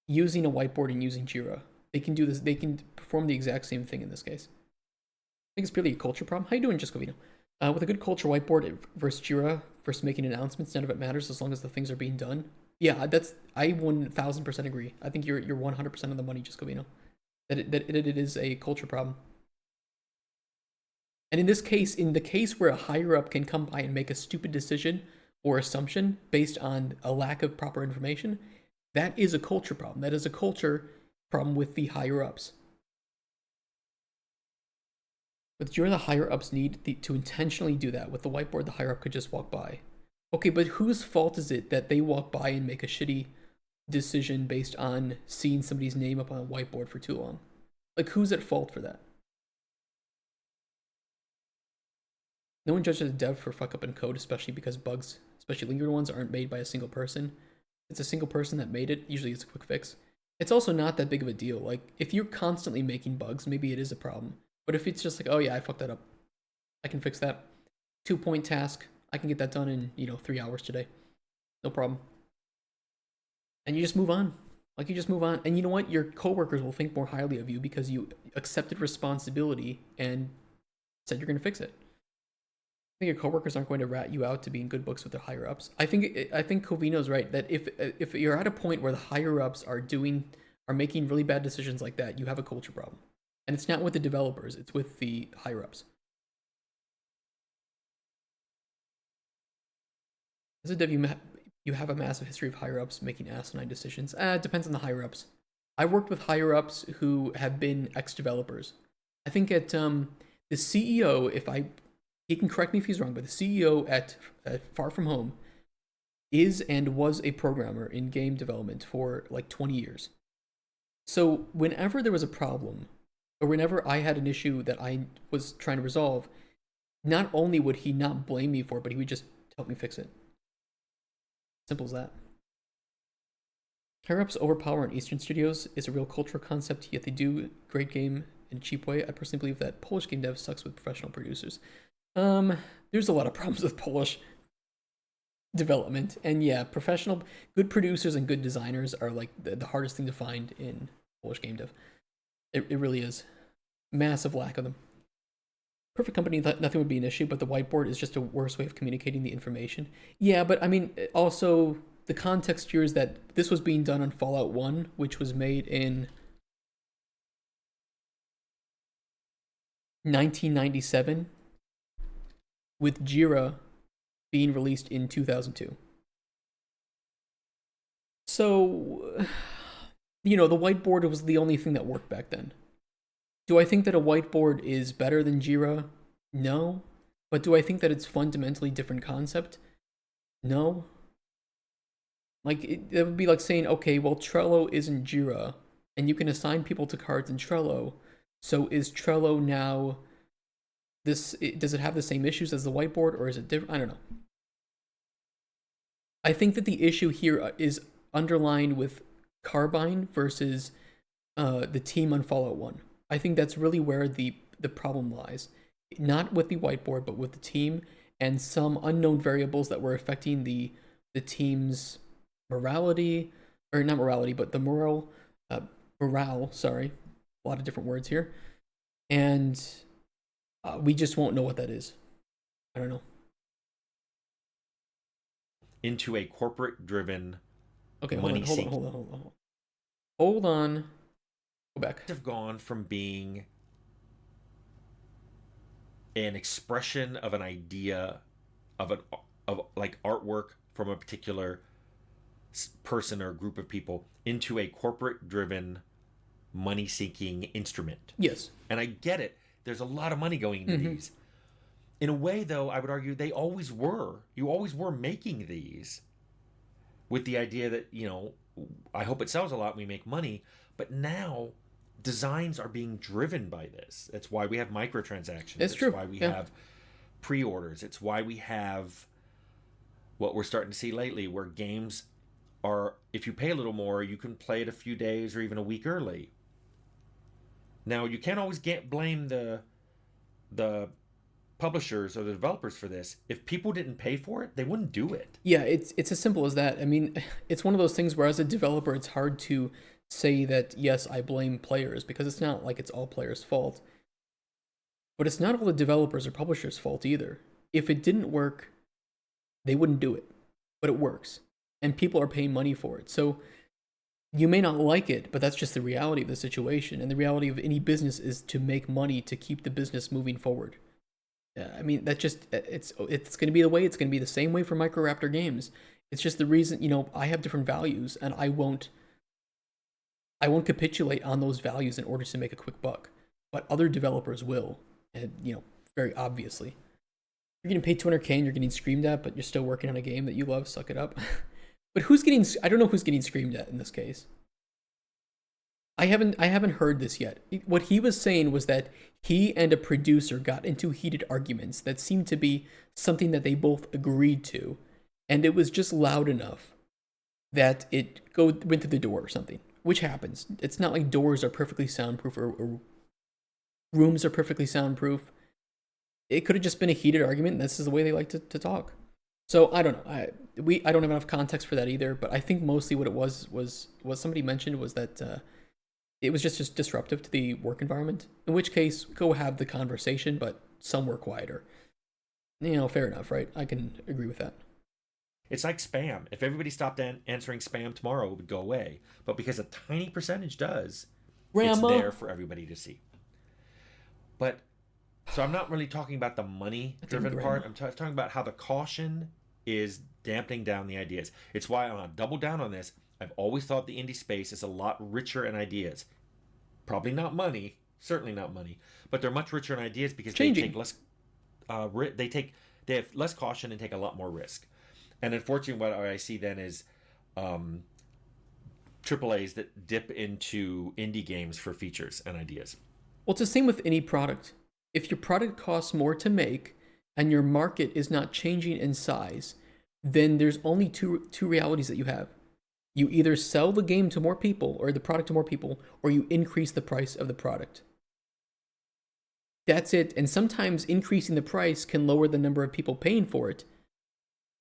using a whiteboard and using Jira. They can do this. They can perform the exact same thing in this case. I think it's purely a culture problem. How you doing, Jiscovino? With a good culture whiteboard versus Jira versus making announcements, none of it matters as long as the things are being done. Yeah, I 1000% agree. I think you're 100% of the money, Jiscovino. That it is a culture problem. And in this case, in the case where a higher up can come by and make a stupid decision or assumption based on a lack of proper information, that is a culture problem. That is a culture problem with the higher ups. With Jira, the higher ups need to intentionally do that. With the whiteboard, the higher up could just walk by. Okay, but whose fault is it that they walk by and make a shitty decision based on seeing somebody's name up on a whiteboard for too long? Like, who's at fault for that? No one judges a dev for fuck up in code, especially because bugs, especially lingering ones, aren't made by a single person. It's a single person that made it. Usually it's a quick fix. It's also not that big of a deal. Like, if you're constantly making bugs, maybe it is a problem. But if it's just like, oh yeah, I fucked that up, I can fix that. 2-point task, I can get that done in, 3 hours today. No problem. And you just move on. Like, you just move on. And you know what? Your coworkers will think more highly of you because you accepted responsibility and said you're going to fix it. I think your coworkers aren't going to rat you out to being good books with their higher ups. I think Covino's right that if you're at a point where the higher ups are doing are making really bad decisions like that, you have a culture problem. And it's not with the developers, it's with the higher ups. As a dev, you have a massive history of higher ups making asinine decisions. It depends on the higher ups. I worked with higher ups who have been ex developers. I think at the CEO, if I he can correct me if he's wrong, but the CEO at Far From Home is and was a programmer in game development for like 20 years. So whenever there was a problem, or whenever I had an issue that I was trying to resolve, not only would he not blame me for it, but he would just help me fix it. Simple as that. Higher ups overpower in Eastern studios is a real cultural concept, yet they do great game in a cheap way. I personally believe that Polish game dev sucks with professional producers. There's a lot of problems with Polish development, and yeah, professional, good producers and good designers are like the hardest thing to find in Polish game dev. It really is. Massive lack of them. Perfect company, nothing would be an issue, but the whiteboard is just a worse way of communicating the information. Yeah, but I mean, also, the context here is that this was being done on Fallout 1, which was made in 1997, with Jira being released in 2002. So, the whiteboard was the only thing that worked back then. Do I think that a whiteboard is better than Jira? No. But do I think that it's fundamentally different concept? No. Like, it would be like saying, okay, well, Trello isn't Jira, and you can assign people to cards in Trello. So is Trello now does it have the same issues as the whiteboard, or is it different? I don't know. I think that the issue here is underlined with Carbine versus the team on Fallout 1. I think that's really where the problem lies. Not with the whiteboard, but with the team and some unknown variables that were affecting the team's morality, or not morality, but the morale, sorry. A lot of different words here. And we just won't know what that is. I don't know. Into a corporate-driven Okay, money seeking. Hold on. Go back. Have gone from being an expression of an idea of like artwork from a particular person or group of people into a corporate-driven money-seeking instrument. Yes. And I get it. There's a lot of money going into these. In a way, though, I would argue they always were. You always were making these with the idea that, I hope it sells a lot and we make money. But now designs are being driven by this. That's why we have microtransactions. It's true. It's why we have pre-orders. It's why we have what we're starting to see lately, where games are, if you pay a little more, you can play it a few days or even a week early. Now, you can't always blame the publishers or the developers for this. If people didn't pay for it, they wouldn't do it. Yeah, it's as simple as that. I mean, it's one of those things where as a developer, it's hard to say that, yes, I blame players, because it's not like it's all players' fault. But it's not all the developers or publishers' fault either. If it didn't work, they wouldn't do it. But it works. And people are paying money for it. So you may not like it, but that's just the reality of the situation. And the reality of any business is to make money to keep the business moving forward. I mean, that just, it's going to be the way, it's going to be the same way for Microraptor Games. It's just the reason, I have different values, and I won't capitulate on those values in order to make a quick buck. But other developers will, and, very obviously. You're getting paid $200K and you're getting screamed at, but you're still working on a game that you love, suck it up. But I don't know who's getting screamed at in this case. I haven't heard this yet. What he was saying was that he and a producer got into heated arguments that seemed to be something that they both agreed to, and it was just loud enough that it went through the door or something, which happens. It's not like doors are perfectly soundproof or rooms are perfectly soundproof. It could have just been a heated argument, and this is the way they like to talk. So I don't know. I don't have enough context for that either, but I think mostly what it was what somebody mentioned was that it was just disruptive to the work environment, in which case, go have the conversation, but somewhere quieter. Fair enough, right? I can agree with that. It's like spam. If everybody stopped answering spam tomorrow, it would go away. But because a tiny percentage does, it's Grandma. there for everybody to see. But so I'm not really talking about the money I think driven grandma. part. I'm talking about how the caution is dampening down the ideas. It's why I'm going to double down on this. I've always thought the indie space is a lot richer in ideas. Probably not money, certainly not money, but they're much richer in ideas because they Changing. take less. They have less caution and take a lot more risk. And unfortunately, what I see then is um, AAA's that dip into indie games for features and ideas. Well, it's the same with any product. If your product costs more to make and your market is not changing in size, then there's only two realities that you have. You either sell the game to more people or the product to more people, or you increase the price of the product. That's it. And sometimes increasing the price can lower the number of people paying for it.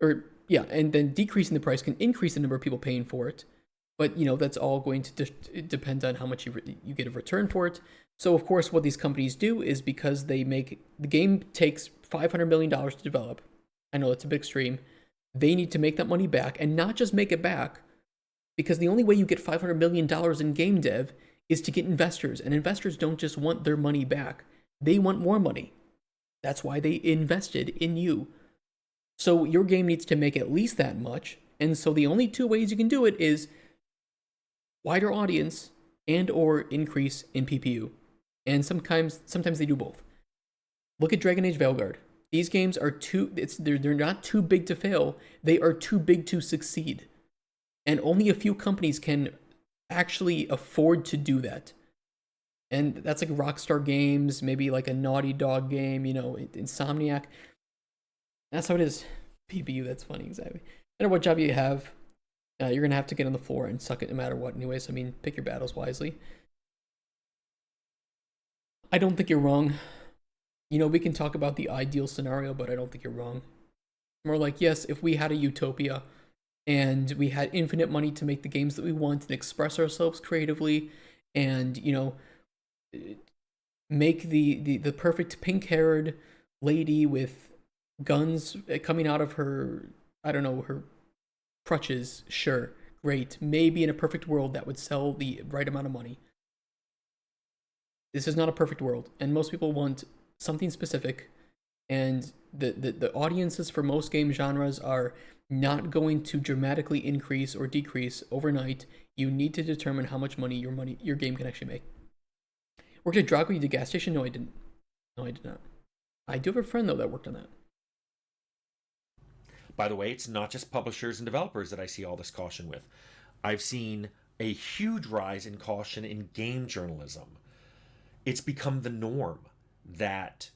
Or, yeah, and then decreasing the price can increase the number of people paying for it. But, that's all going to depend on how much you get a return for it. So, of course, what these companies do is because the game takes $500 million to develop. I know that's a bit extreme. They need to make that money back and not just make it back, because the only way you get $500 million in game dev is to get investors. And investors don't just want their money back, they want more money. That's why they invested in you. So your game needs to make at least that much. And so the only two ways you can do it is wider audience and or increase in PPU. And sometimes they do both. Look at Dragon Age Veilguard. These games are they're not too big to fail. They are too big to succeed. And only a few companies can actually afford to do that. And that's like Rockstar Games, maybe like a Naughty Dog game, Insomniac. That's how it is. PPU, that's funny, exactly. No matter what job you have, you're going to have to get on the floor and suck it no matter what, anyways. I mean, pick your battles wisely. I don't think you're wrong. We can talk about the ideal scenario, but I don't think you're wrong. More like, yes, if we had a utopia and we had infinite money to make the games that we want and express ourselves creatively and, make the perfect pink-haired lady with guns coming out of her, I don't know, her crutches, sure, great. Maybe in a perfect world that would sell the right amount of money. This is not a perfect world, and most people want something specific, and the audiences for most game genres are not going to dramatically increase or decrease overnight. You need to determine how much money your game can actually make. Worked at Drago, you did gas station? No, I didn't. No, I did not. I do have a friend though that worked on that. By the way, it's not just publishers and developers that I see all this caution with. I've seen a huge rise in caution in game journalism. It's become the norm that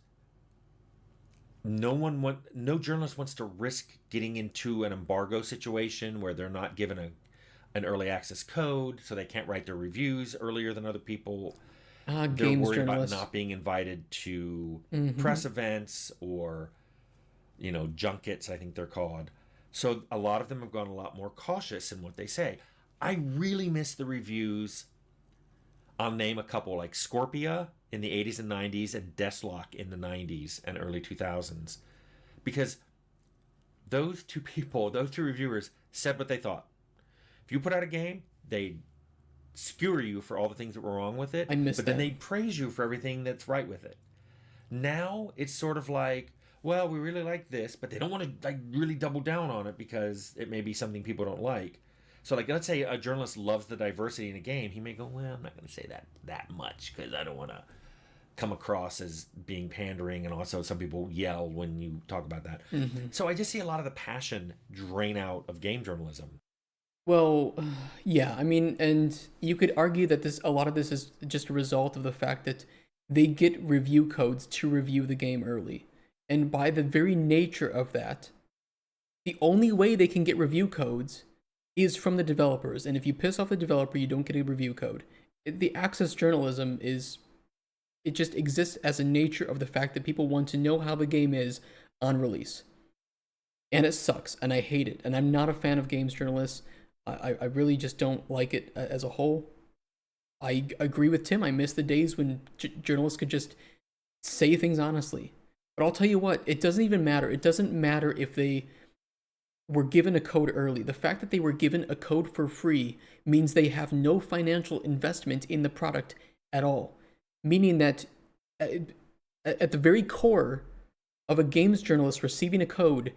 no journalist wants to risk getting into an embargo situation where they're not given an early access code, so they can't write their reviews earlier than other people. They're Games worried journalists. about not being invited to press events or junkets, I think they're called. So a lot of them have gone a lot more cautious in what they say. I really miss the reviews. I'll name a couple, like Scorpia in the 80s and 90s and Deathlock in the 90s and early 2000s. Because those two reviewers said what they thought. If you put out a game, they'd skewer you for all the things that were wrong with it. I miss but that. then they'd praise you for everything that's right with it. Now it's sort of like, well, we really like this, but they don't want to like really double down on it because it may be something people don't like. So, like, let's say a journalist loves the diversity in a game. He may go, well, I'm not going to say that much because I don't want to come across as being pandering. And also, some people yell when you talk about that. So I just see a lot of the passion drain out of game journalism. Well, yeah, I mean, and you could argue that a lot of this is just a result of the fact that they get review codes to review the game early. And by the very nature of that, the only way they can get review codes is from the developers. And if you piss off the developer, you don't get a review code. The access journalism it just exists as a nature of the fact that people want to know how the game is on release. And it sucks, and I hate it. And I'm not a fan of games journalists. I really just don't like it as a whole. I agree with Tim. I miss the days when journalists could just say things honestly. But I'll tell you what, it doesn't even matter. It doesn't matter if they were given a code early. The fact that they were given a code for free means they have no financial investment in the product at all. Meaning that at the very core of a games journalist receiving a code,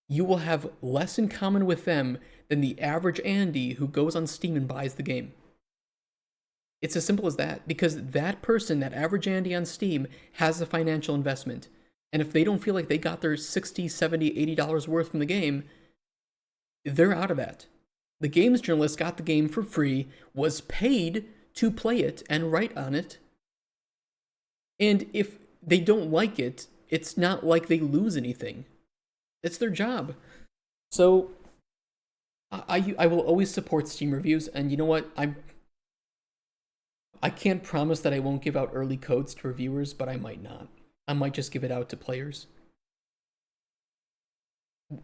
you will have less in common with them than the average Andy who goes on Steam and buys the game. It's as simple as that, because that person, that average Andy on Steam, has a financial investment. And if they don't feel like they got their $60, $70, $80 worth from the game, they're out of that. The games journalist got the game for free, was paid to play it and write on it. And if they don't like it, it's not like they lose anything. It's their job. So I will always support Steam reviews, and you know what? I can't promise that I won't give out early codes to reviewers, but I might not. I might just give it out to players.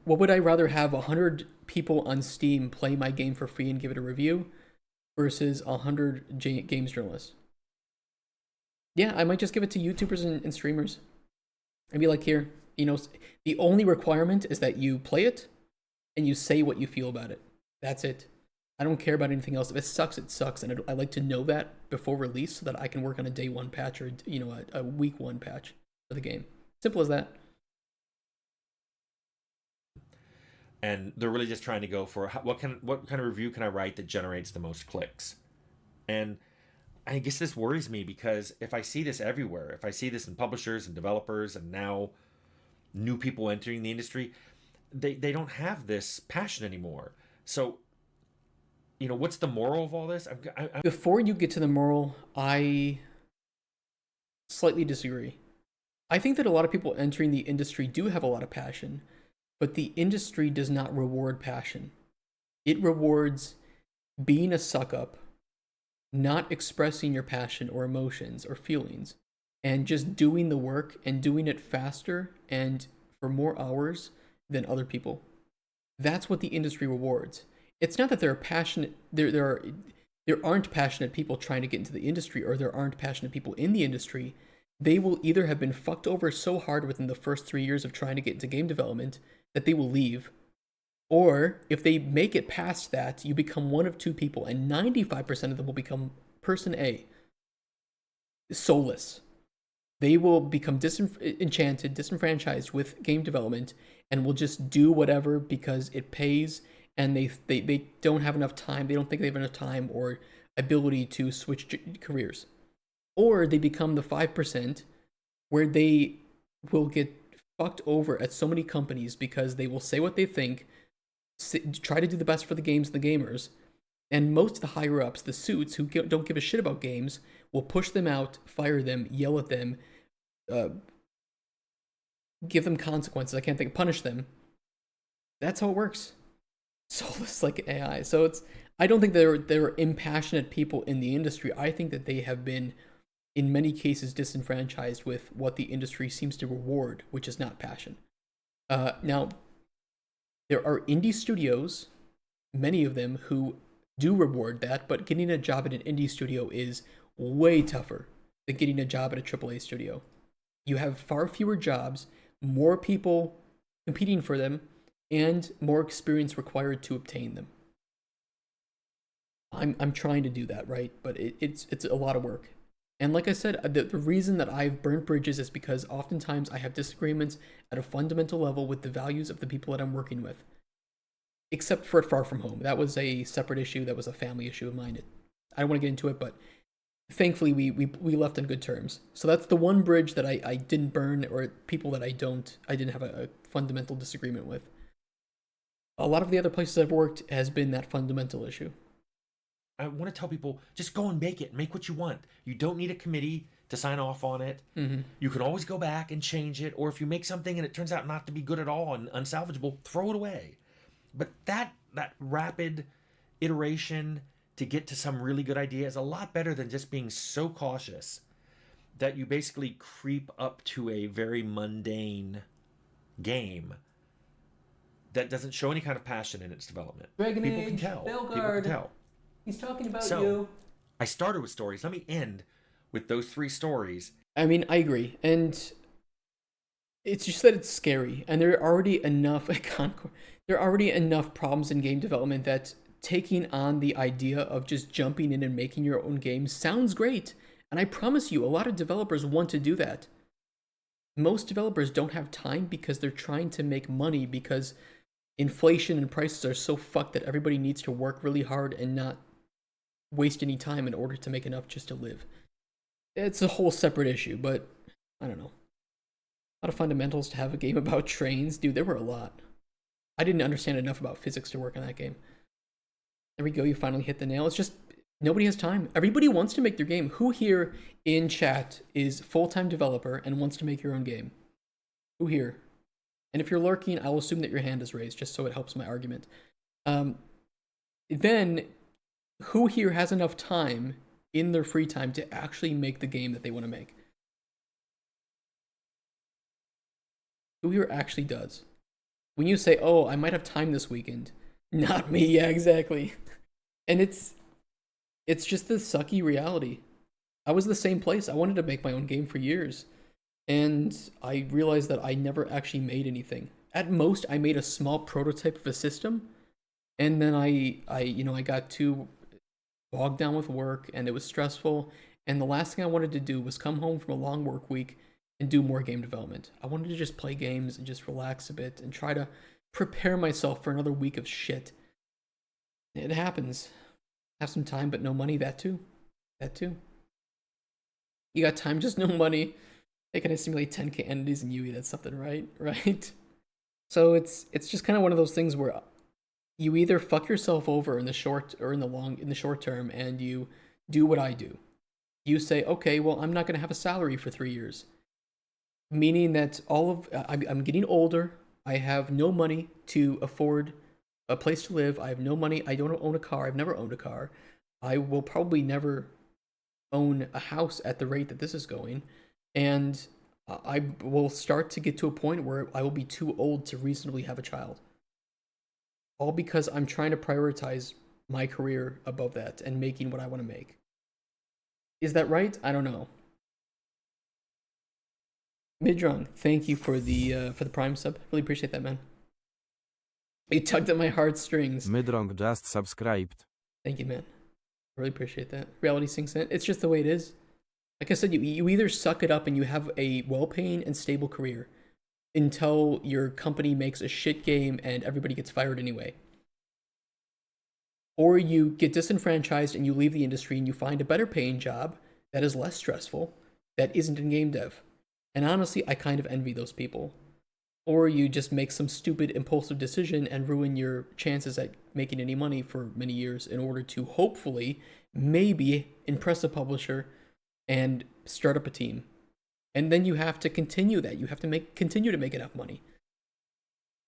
What would I rather have 100 people on Steam play my game for free and give it a review versus 100 games journalists? Yeah, I might just give it to YouTubers and streamers. And be like, here, the only requirement is that you play it and you say what you feel about it. That's it. I don't care about anything else. If it sucks, it sucks. And I like to know that before release so that I can work on a day one patch or, a week one patch for the game. Simple as that. And they're really just trying to go for what kind of review can I write that generates the most clicks. And I guess this worries me because if I see this everywhere, if I see this in publishers and developers and now new people entering the industry, they don't have this passion anymore. So, what's the moral of all this? Before you get to the moral, I slightly disagree. I think that a lot of people entering the industry do have a lot of passion, but the industry does not reward passion. It rewards being a suck up, not expressing your passion or emotions or feelings, and just doing the work and doing it faster and for more hours than other people. That's what the industry rewards. It's not that there are passionate there aren't passionate people trying to get into the industry, or there aren't passionate people in the industry. They will either have been fucked over so hard within the first 3 years of trying to get into game development that they will leave. Or if they make it past that, you become one of two people, and 95% of them will become person A, soulless. They will become disenfranchised with game development, and will just do whatever because it pays, and they don't have enough time. They don't think they have enough time or ability to switch careers. Or they become the 5% where they will get fucked over at so many companies because they will say what they think, try to do the best for the games and the gamers, and most of the higher ups, the suits who don't give a shit about games, will push them out, fire them, yell at them, give them consequences. I can't think, punish them. That's how it works. Soulless like AI. So I don't think there are impassionate people in the industry. I think that they have been, in many cases, disenfranchised with what the industry seems to reward, which is not passion. Now, there are indie studios, many of them, who do reward that, but getting a job at an indie studio is way tougher than getting a job at a AAA studio. You have far fewer jobs, more people competing for them, and more experience required to obtain them. I'm trying to do that, right? But it's a lot of work. And like I said, the reason that I've burnt bridges is because oftentimes I have disagreements at a fundamental level with the values of the people that I'm working with. Except for Far From Home. That was a separate issue. That was a family issue of mine. I don't want to get into it, but thankfully we left on good terms. So that's the one bridge that I didn't burn, or people that I didn't have a fundamental disagreement with. A lot of the other places I've worked has been that fundamental issue. I want to tell people, just go and make it. Make what you want. You don't need a committee to sign off on it. Mm-hmm. You can always go back and change it. Or if you make something and it turns out not to be good at all and unsalvageable, throw it away. But that rapid iteration to get to some really good idea is a lot better than just being so cautious that you basically creep up to a very mundane game that doesn't show any kind of passion in its development. Dragon People Age, can tell. Belgard. People can tell. He's talking about So, you. I started with stories. Let me end with those 3 stories. I mean, I agree. And it's just that it's scary. And there are already enough There are already enough problems in game development that taking on the idea of just jumping in and making your own game sounds great. And I promise you, a lot of developers want to do that. Most developers don't have time because they're trying to make money because inflation and prices are so fucked that everybody needs to work really hard and not waste any time in order to make enough just to live. It's a whole separate issue, but I don't know. A lot of fundamentals to have a game about trains. Dude, there were a lot. I didn't understand enough about physics to work on that game. There we go, you finally hit the nail. It's just nobody has time. Everybody wants to make their game. Who here in chat is full-time developer and wants to make your own game? Who here? And if you're lurking, I'll assume that your hand is raised, just so it helps my argument. Then, who here has enough time in their free time to actually make the game that they want to make? Who here actually does? When you say, oh, I might have time this weekend. Not me, yeah, exactly. And it's just the sucky reality. I was the same place. I wanted to make my own game for years. And I realized that I never actually made anything. At most, I made a small prototype of a system, and then I got too bogged down with work, and it was stressful. And the last thing I wanted to do was come home from a long work week and do more game development. I wanted to just play games and just relax a bit and try to prepare myself for another week of shit. It happens. Have some time, but no money. That too. That too. You got time, just no money. Hey, can I simulate 10k entities in UE? That's something, right? Right? So it's just kind of one of those things where you either fuck yourself over in the short or in the short term, and you do what I do. You say, okay, well, I'm not going to have a salary for 3 years, meaning that I'm getting older. I have no money to afford a place to live. I have no money. I don't own a car. I've never owned a car. I will probably never own a house at the rate that this is going. And I will start to get to a point where I will be too old to reasonably have a child. All because I'm trying to prioritize my career above that and making what I want to make. Is that right? I don't know. Midrung, thank you for the Prime sub. Really appreciate that, man. You tugged at my heartstrings. Midrung just subscribed. Thank you, man. Really appreciate that. Reality sinks in. It's just the way it is. Like I said, you either suck it up and you have a well-paying and stable career until your company makes a shit game and everybody gets fired anyway. Or you get disenfranchised and you leave the industry and you find a better paying job that is less stressful, that isn't in game dev. And honestly, I kind of envy those people. Or you just make some stupid impulsive decision and ruin your chances at making any money for many years in order to hopefully, maybe, impress a publisher and start up a team. And then you have to continue that. You have to continue to make enough money.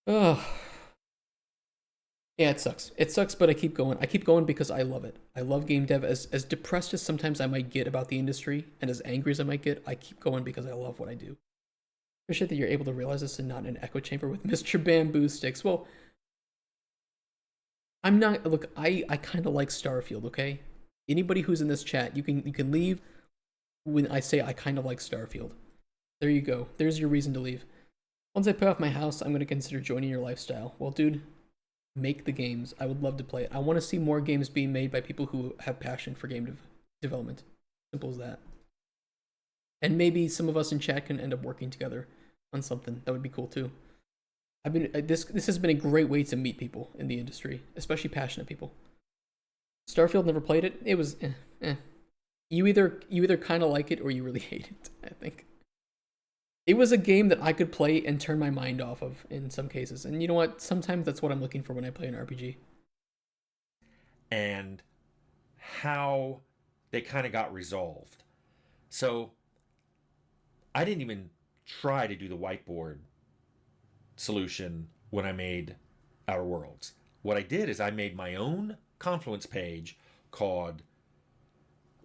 Ugh. Yeah, it sucks. It sucks, but I keep going. I keep going because I love it. I love game dev. As depressed as sometimes I might get about the industry and as angry as I might get, I keep going because I love what I do. Appreciate that you're able to realize this and not in an echo chamber with Mr. Bamboo Sticks. Well, I'm not. Look, I kind of like Starfield. Okay, anybody who's in this chat, you can leave when I say I kind of like Starfield. There you go. There's your reason to leave. Once I pay off my house, I'm gonna consider joining your lifestyle. Well, dude, make the games. I would love to play it. I want to see more games being made by people who have passion for game development. Simple as that. And maybe some of us in chat can end up working together on something. That would be cool too. This has been a great way to meet people in the industry, especially passionate people. Starfield, never played it. It was You either kind of like it or you really hate it, I think. It was a game that I could play and turn my mind off of in some cases. And you know what? Sometimes that's what I'm looking for when I play an RPG. And how they kind of got resolved. So I didn't even try to do the whiteboard solution when I made Outer Worlds. What I did is I made my own Confluence page called,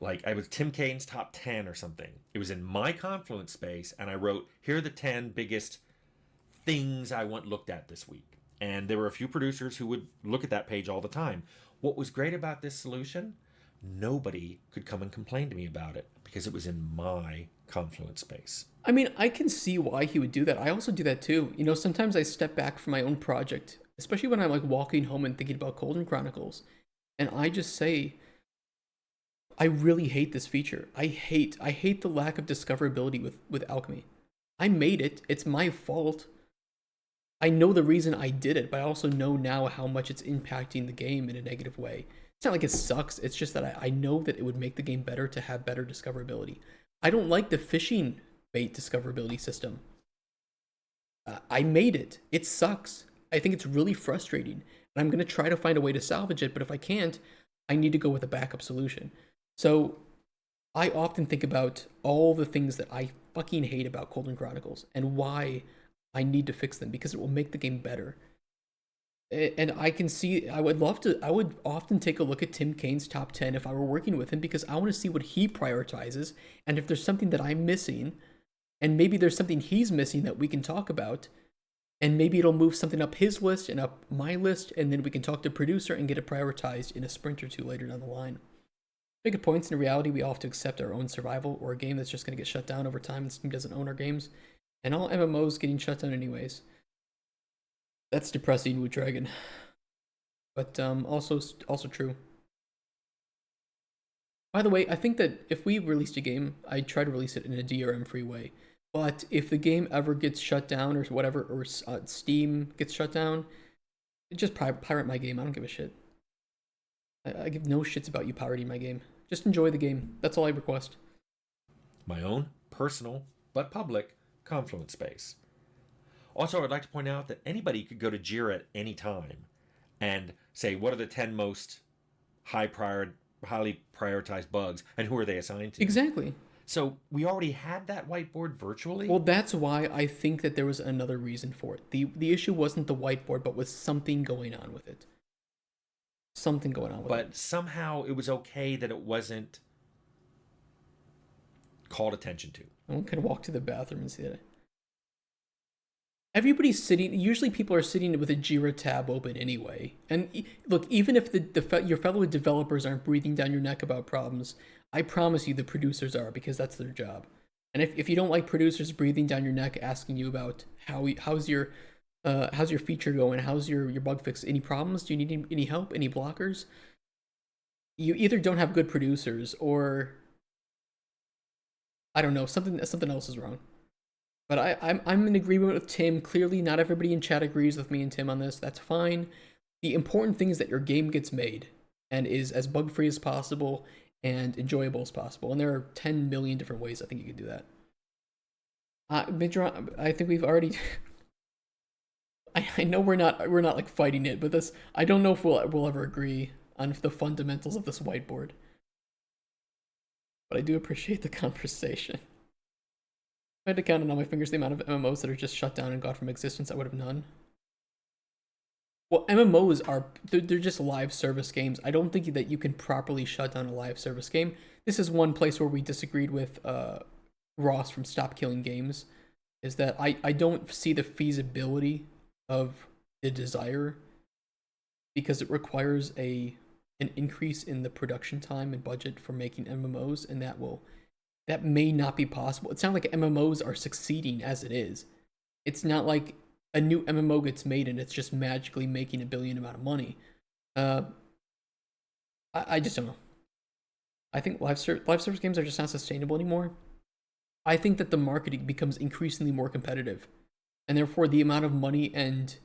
like, I was Tim Kane's top 10 or something. It was in my Confluence space, and I wrote, here are the 10 biggest things I want looked at this week. And there were a few producers who would look at that page all the time. What was great about this solution? Nobody could come and complain to me about it because it was in my Confluence space. I mean, I can see why he would do that. I also do that too. You know, sometimes I step back from my own project especially when I'm like walking home and thinking about Golden Chronicles, and I just say, I really hate this feature. I hate the lack of discoverability with alchemy. I made it. It's my fault. I know the reason I did it, but I also know now how much it's impacting the game in a negative way. It's not like it sucks. It's just that I know that it would make the game better to have better discoverability. I don't like the fishing bait discoverability system. I made it. It sucks. I think it's really frustrating. And I'm going to try to find a way to salvage it, but if I can't, I need to go with a backup solution. So I often think about all the things that I fucking hate about Golden Chronicles and why I need to fix them because it will make the game better. And I can see, I would often take a look at Tim Kane's top 10 if I were working with him because I want to see what he prioritizes and if there's something that I'm missing and maybe there's something he's missing that we can talk about and maybe it'll move something up his list and up my list and then we can talk to producer and get it prioritized in a sprint or two later down the line. Big points in reality, we all have to accept our own survival or a game that's just going to get shut down over time and Steam doesn't own our games. And all MMOs getting shut down anyways. That's depressing with Dragon. But also true. By the way, I think that if we released a game, I'd try to release it in a DRM-free way. But if the game ever gets shut down or whatever, or Steam gets shut down, just pirate my game. I don't give a shit. I give no shits about you pirating my game. Just enjoy the game. That's all I request. My own personal but public Confluence space. Also, I'd like to point out that anybody could go to Jira at any time and say, what are the 10 most highly prioritized bugs and who are they assigned to? Exactly. So we already had that whiteboard virtually. Well, that's why I think that there was another reason for it. The issue wasn't the whiteboard, but was something going on with it. Something going on with it. But somehow it was okay that it wasn't called attention to. One can walk to the bathroom and see that. Everybody's sitting. Usually, people are sitting with a Jira tab open anyway. And look, even if your fellow developers aren't breathing down your neck about problems, I promise you the producers are because that's their job. And if you don't like producers breathing down your neck asking you about how's your feature going, how's your bug fix, any problems, do you need any help, any blockers? You either don't have good producers or I don't know, something else is wrong. But I'm in agreement with Tim. Clearly, not everybody in chat agrees with me and Tim on this. That's fine. The important thing is that your game gets made and is as bug free as possible and enjoyable as possible. And there are 10 million different ways I think you could do that. Midron, I think we've already. I know we're not like fighting it, but this I don't know if we'll ever agree on the fundamentals of this whiteboard. But I do appreciate the conversation. If I had to count on my fingers the amount of MMOs that are just shut down and gone from existence, I would have none. Well, MMOs they're just live service games. I don't think that you can properly shut down a live service game. This is one place where we disagreed with Ross from Stop Killing Games, is that I don't see the feasibility of the desire because it requires an increase in the production time and budget for making MMOs, and that may not be possible. It's not like MMOs are succeeding as it is. It's not like a new MMO gets made and it's just magically making $1 billion amount of money. I just don't know. I think live service games are just not sustainable anymore. I think that the marketing becomes increasingly more competitive, and therefore the amount of money and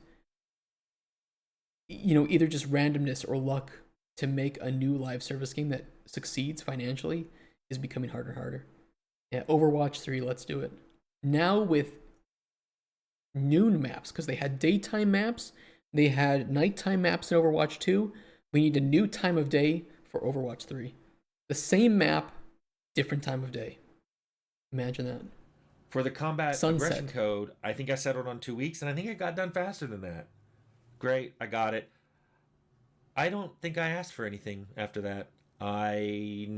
either just randomness or luck to make a new live service game that succeeds financially is becoming harder and harder. Yeah, Overwatch 3, let's do it. Now with noon maps, because they had daytime maps, they had nighttime maps in Overwatch 2. We need a new time of day for Overwatch 3. The same map, different time of day. Imagine that. For the combat Sunset aggression code, I think I settled on 2 weeks, and I think it got done faster than that. Great, I got it. I don't think I asked for anything after that. I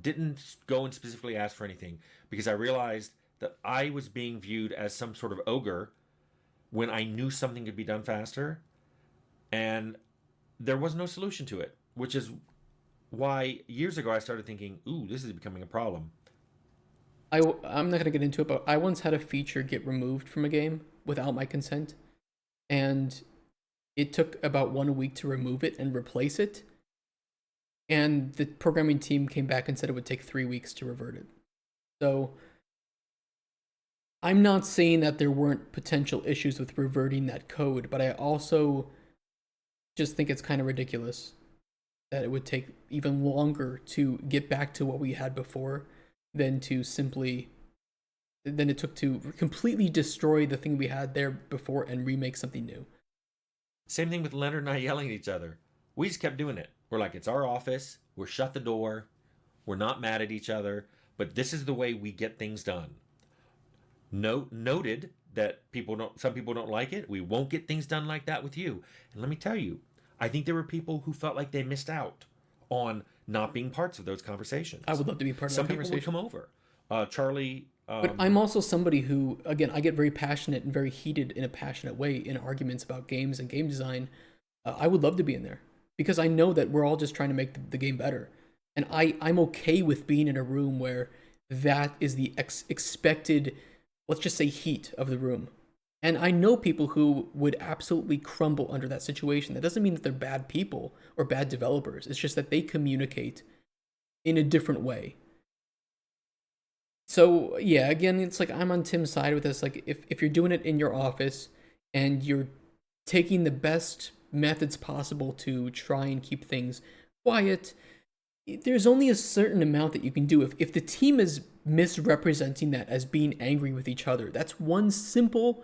didn't go and specifically ask for anything because I realized that I was being viewed as some sort of ogre when I knew something could be done faster, and there was no solution to it, which is why years ago I started thinking, ooh, this is becoming a problem. I'm not going to get into it, but I once had a feature get removed from a game without my consent, and it took about 1 week to remove it and replace it. And the programming team came back and said it would take 3 weeks to revert it. So I'm not saying that there weren't potential issues with reverting that code, but I also just think it's kind of ridiculous that it would take even longer to get back to what we had before than it took to completely destroy the thing we had there before and remake something new. Same thing with Leonard and I yelling at each other. We just kept doing it. We're like, it's our office. We're shut the door. We're not mad at each other. But this is the way we get things done. Noted that some people don't like it. We won't get things done like that with you. And let me tell you, I think there were people who felt like they missed out on not being parts of those conversations. I would love to be part of Some that people conversation. would come over. Charlie. But I'm also somebody who, again, I get very passionate and very heated in a passionate way in arguments about games and game design. I would love to be in there because I know that we're all just trying to make the game better. And I'm okay with being in a room where that is the expected, let's just say, heat of the room. And I know people who would absolutely crumble under that situation. That doesn't mean that they're bad people or bad developers. It's just that they communicate in a different way. So yeah, again, it's like I'm on Tim's side with this. Like if you're doing it in your office and you're taking the best methods possible to try and keep things quiet, there's only a certain amount that you can do. If the team is misrepresenting that as being angry with each other, that's one simple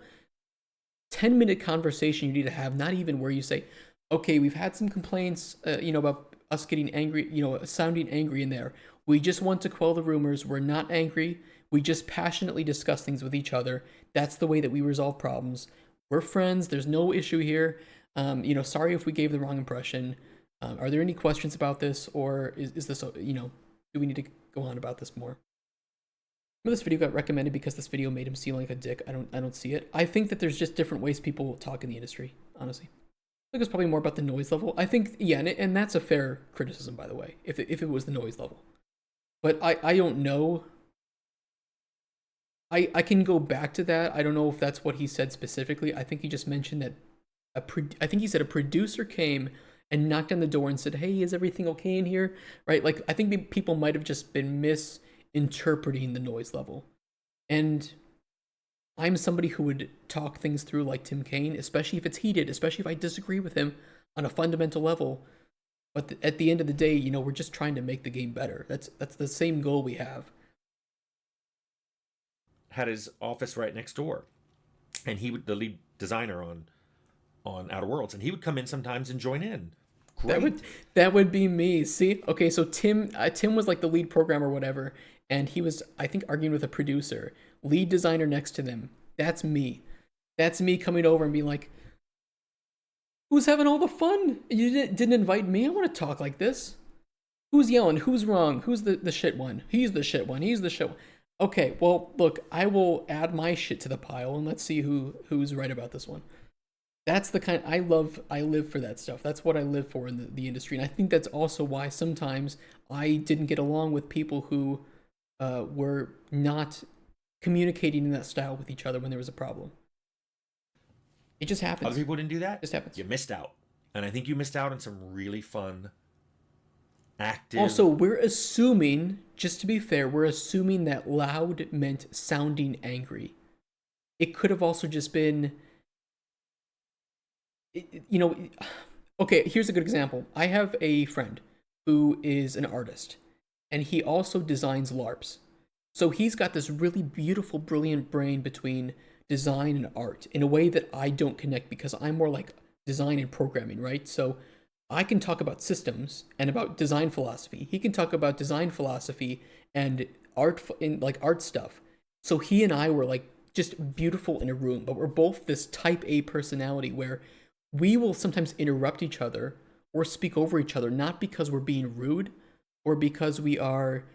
10-minute conversation you need to have, not even where you say, okay, we've had some complaints, about us getting angry, sounding angry in there. We just want to quell the rumors. We're not angry. We just passionately discuss things with each other. That's the way that we resolve problems. We're friends. There's no issue here. Sorry if we gave the wrong impression. Are there any questions about this, or is this, do we need to go on about this more? This video got recommended because this video made him seem like a dick. I don't see it. I think that there's just different ways people talk in the industry, honestly. I think it's probably more about the noise level. I think, yeah, and that's a fair criticism, by the way, if it was the noise level. But I don't know. I can go back to that. I don't know if that's what he said specifically. I think he just mentioned that I think he said a producer came and knocked on the door and said, "Hey, is everything okay in here?" Right? Like, I think people might have just been misinterpreting the noise level. And I'm somebody who would talk things through like Tim Cain, especially if it's heated, especially if I disagree with him on a fundamental level. But at the end of the day, we're just trying to make the game better. That's the same goal we have. Had his office right next door, and he would the lead designer on Outer Worlds, and he would come in sometimes and join in. Great. That would be me. See, okay, so Tim was like the lead programmer or whatever, and he was, I think, arguing with a producer, lead designer next to them. That's me. That's me coming over and being like, "Who's having all the fun? You didn't invite me. I want to talk like this. Who's yelling? Who's wrong? Who's the shit one? He's the shit one. He's the shit one." Okay, well, look, I will add my shit to the pile and let's see who's right about this one. That's the kind I live for that stuff. That's what I live for in the industry. And I think that's also why sometimes I didn't get along with people who were not communicating in that style with each other when there was a problem. It just happens. Other people didn't do that. It just happens. You missed out, and I think you missed out on some really fun, active. Also, we're assuming, just to be fair, we're assuming that loud meant sounding angry. It could have also just been, okay, here's a good example. I have a friend who is an artist, and he also designs LARPs. So he's got this really beautiful, brilliant brain between design and art in a way that I don't connect because I'm more like design and programming, right? So I can talk about systems and about design philosophy. He can talk about design philosophy and art stuff. So he and I were like just beautiful in a room, but we're both this type A personality where we will sometimes interrupt each other or speak over each other, not because we're being rude or because we are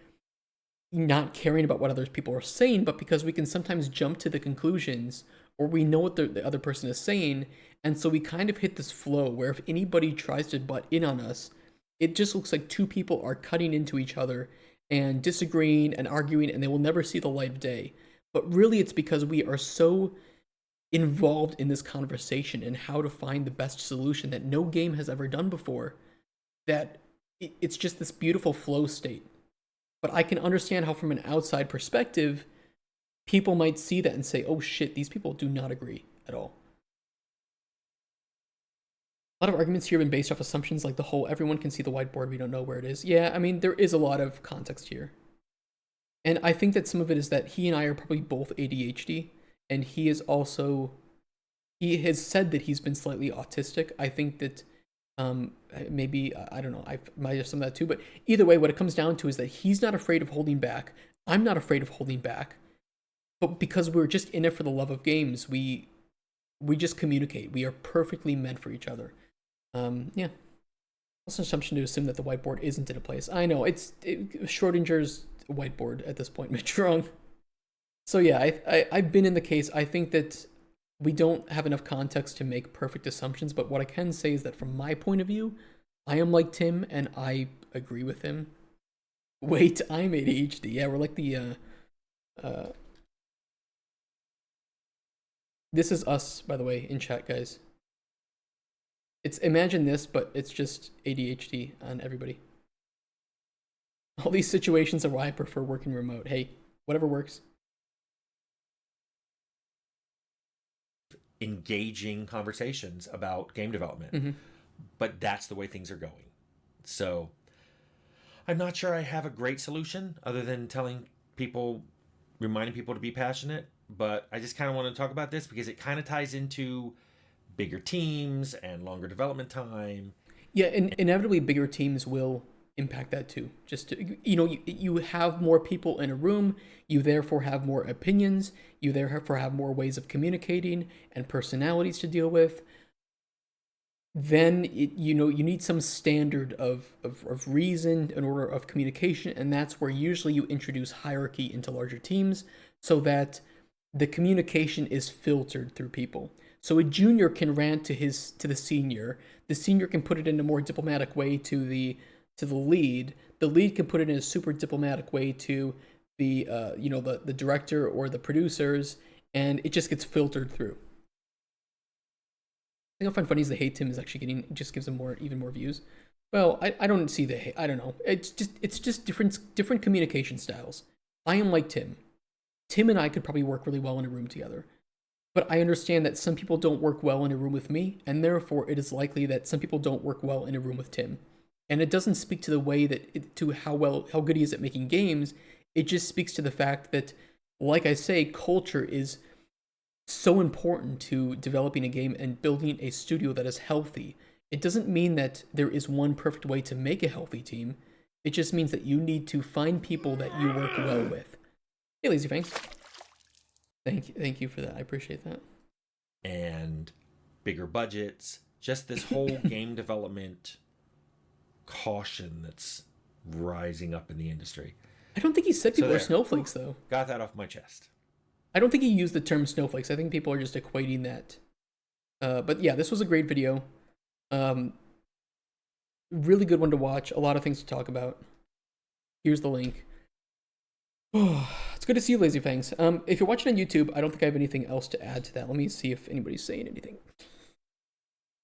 not caring about what other people are saying, but because we can sometimes jump to the conclusions or we know what the other person is saying. And so we kind of hit this flow where if anybody tries to butt in on us, it just looks like two people are cutting into each other and disagreeing and arguing, and they will never see the light of day. But really, it's because we are so involved in this conversation and how to find the best solution that no game has ever done before, that it's just this beautiful flow state. But I can understand how from an outside perspective, people might see that and say, oh shit, these people do not agree at all. A lot of arguments here have been based off assumptions like the whole everyone can see the whiteboard, we don't know where it is. Yeah, I mean, there is a lot of context here. And I think that some of it is that he and I are probably both ADHD, and he has said that he's been slightly autistic. I think that maybe, I don't know, I might have some of that too, but either way, what it comes down to is that he's not afraid of holding back. I'm not afraid of holding back. But because we're just in it for the love of games, we just communicate. We are perfectly meant for each other. Yeah. It's an assumption to assume that the whiteboard isn't in a place. I know, it's Schrodinger's whiteboard at this point, Mitch wrong. So yeah, I've been in the case. I think that we don't have enough context to make perfect assumptions, but what I can say is that from my point of view, I am like Tim, and I agree with him. Wait, I'm ADHD. Yeah, we're like the, this is us, by the way, in chat, guys. It's imagine this, but it's just ADHD on everybody. All these situations are why I prefer working remote. Hey, whatever works. Engaging conversations about game development. But that's the way things are going. So I'm not sure I have a great solution other than reminding people to be passionate. But I just kind of want to talk about this because it kind of ties into bigger teams and longer development time. Yeah, and inevitably bigger teams will impact that too. Just to, you have more people in a room, you therefore have more opinions, you therefore have more ways of communicating and personalities to deal with. Then you need some standard of reason in order of communication, and that's where usually you introduce hierarchy into larger teams so that the communication is filtered through people. So a junior can rant to the senior can put it in a more diplomatic way to the lead can put it in a super diplomatic way to the the director or the producers, and it just gets filtered through. I think I find funny is the hate Tim is actually just gives him even more views. Well, I don't see the hate. I don't know. It's just different communication styles. I am like Tim. Tim and I could probably work really well in a room together. But I understand that some people don't work well in a room with me, and therefore it is likely that some people don't work well in a room with Tim. And it doesn't speak to the way to how good he is at making games. It just speaks to the fact that, like I say, culture is so important to developing a game and building a studio that is healthy. It doesn't mean that there is one perfect way to make a healthy team. It just means that you need to find people that you work well with. Hey, Lazy Fangs. Thank you for that. I appreciate that. And bigger budgets, just this whole game development caution that's rising up in the industry. I don't think he said people are snowflakes, though. Got that off my chest. I don't think he used the term snowflakes. I think people are just equating that. But yeah, this was a great video. Really good one to watch. A lot of things to talk about. Here's the link. It's good to see you, Lazy Fangs. If you're watching on YouTube, I don't think I have anything else to add to that. Let me see if anybody's saying anything.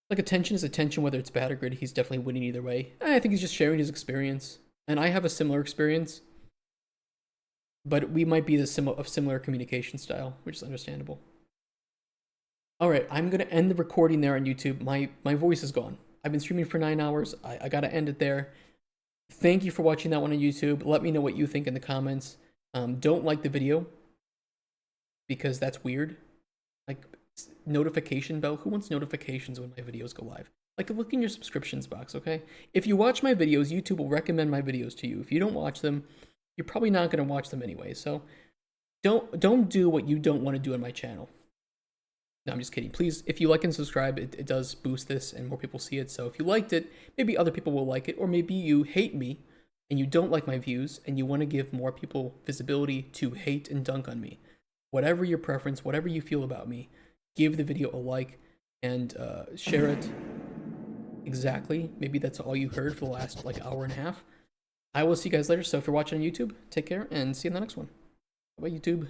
Like, attention is attention, whether it's bad or good. He's definitely winning either way. I think he's just sharing his experience. And I have a similar experience. But we might be of similar communication style, which is understandable. Alright, I'm going to end the recording there on YouTube. My voice is gone. I've been streaming for 9 hours. I got to end it there. Thank you for watching that one on YouTube. Let me know what you think in the comments. Don't like the video, because that's weird. Like, notification bell. Who wants notifications when my videos go live? Like, look in your subscriptions box, okay? If you watch my videos, YouTube will recommend my videos to you. If you don't watch them, you're probably not going to watch them anyway. So don't do what you don't want to do on my channel. No, I'm just kidding. Please, if you like and subscribe, it does boost this and more people see it. So if you liked it, maybe other people will like it, or maybe you hate me and you don't like my views, and you want to give more people visibility to hate and dunk on me. Whatever your preference, whatever you feel about me, give the video a like and share it. Exactly. Maybe that's all you heard for the last hour and a half. I will see you guys later. So if you're watching on YouTube, take care and see you in the next one. Bye, YouTube.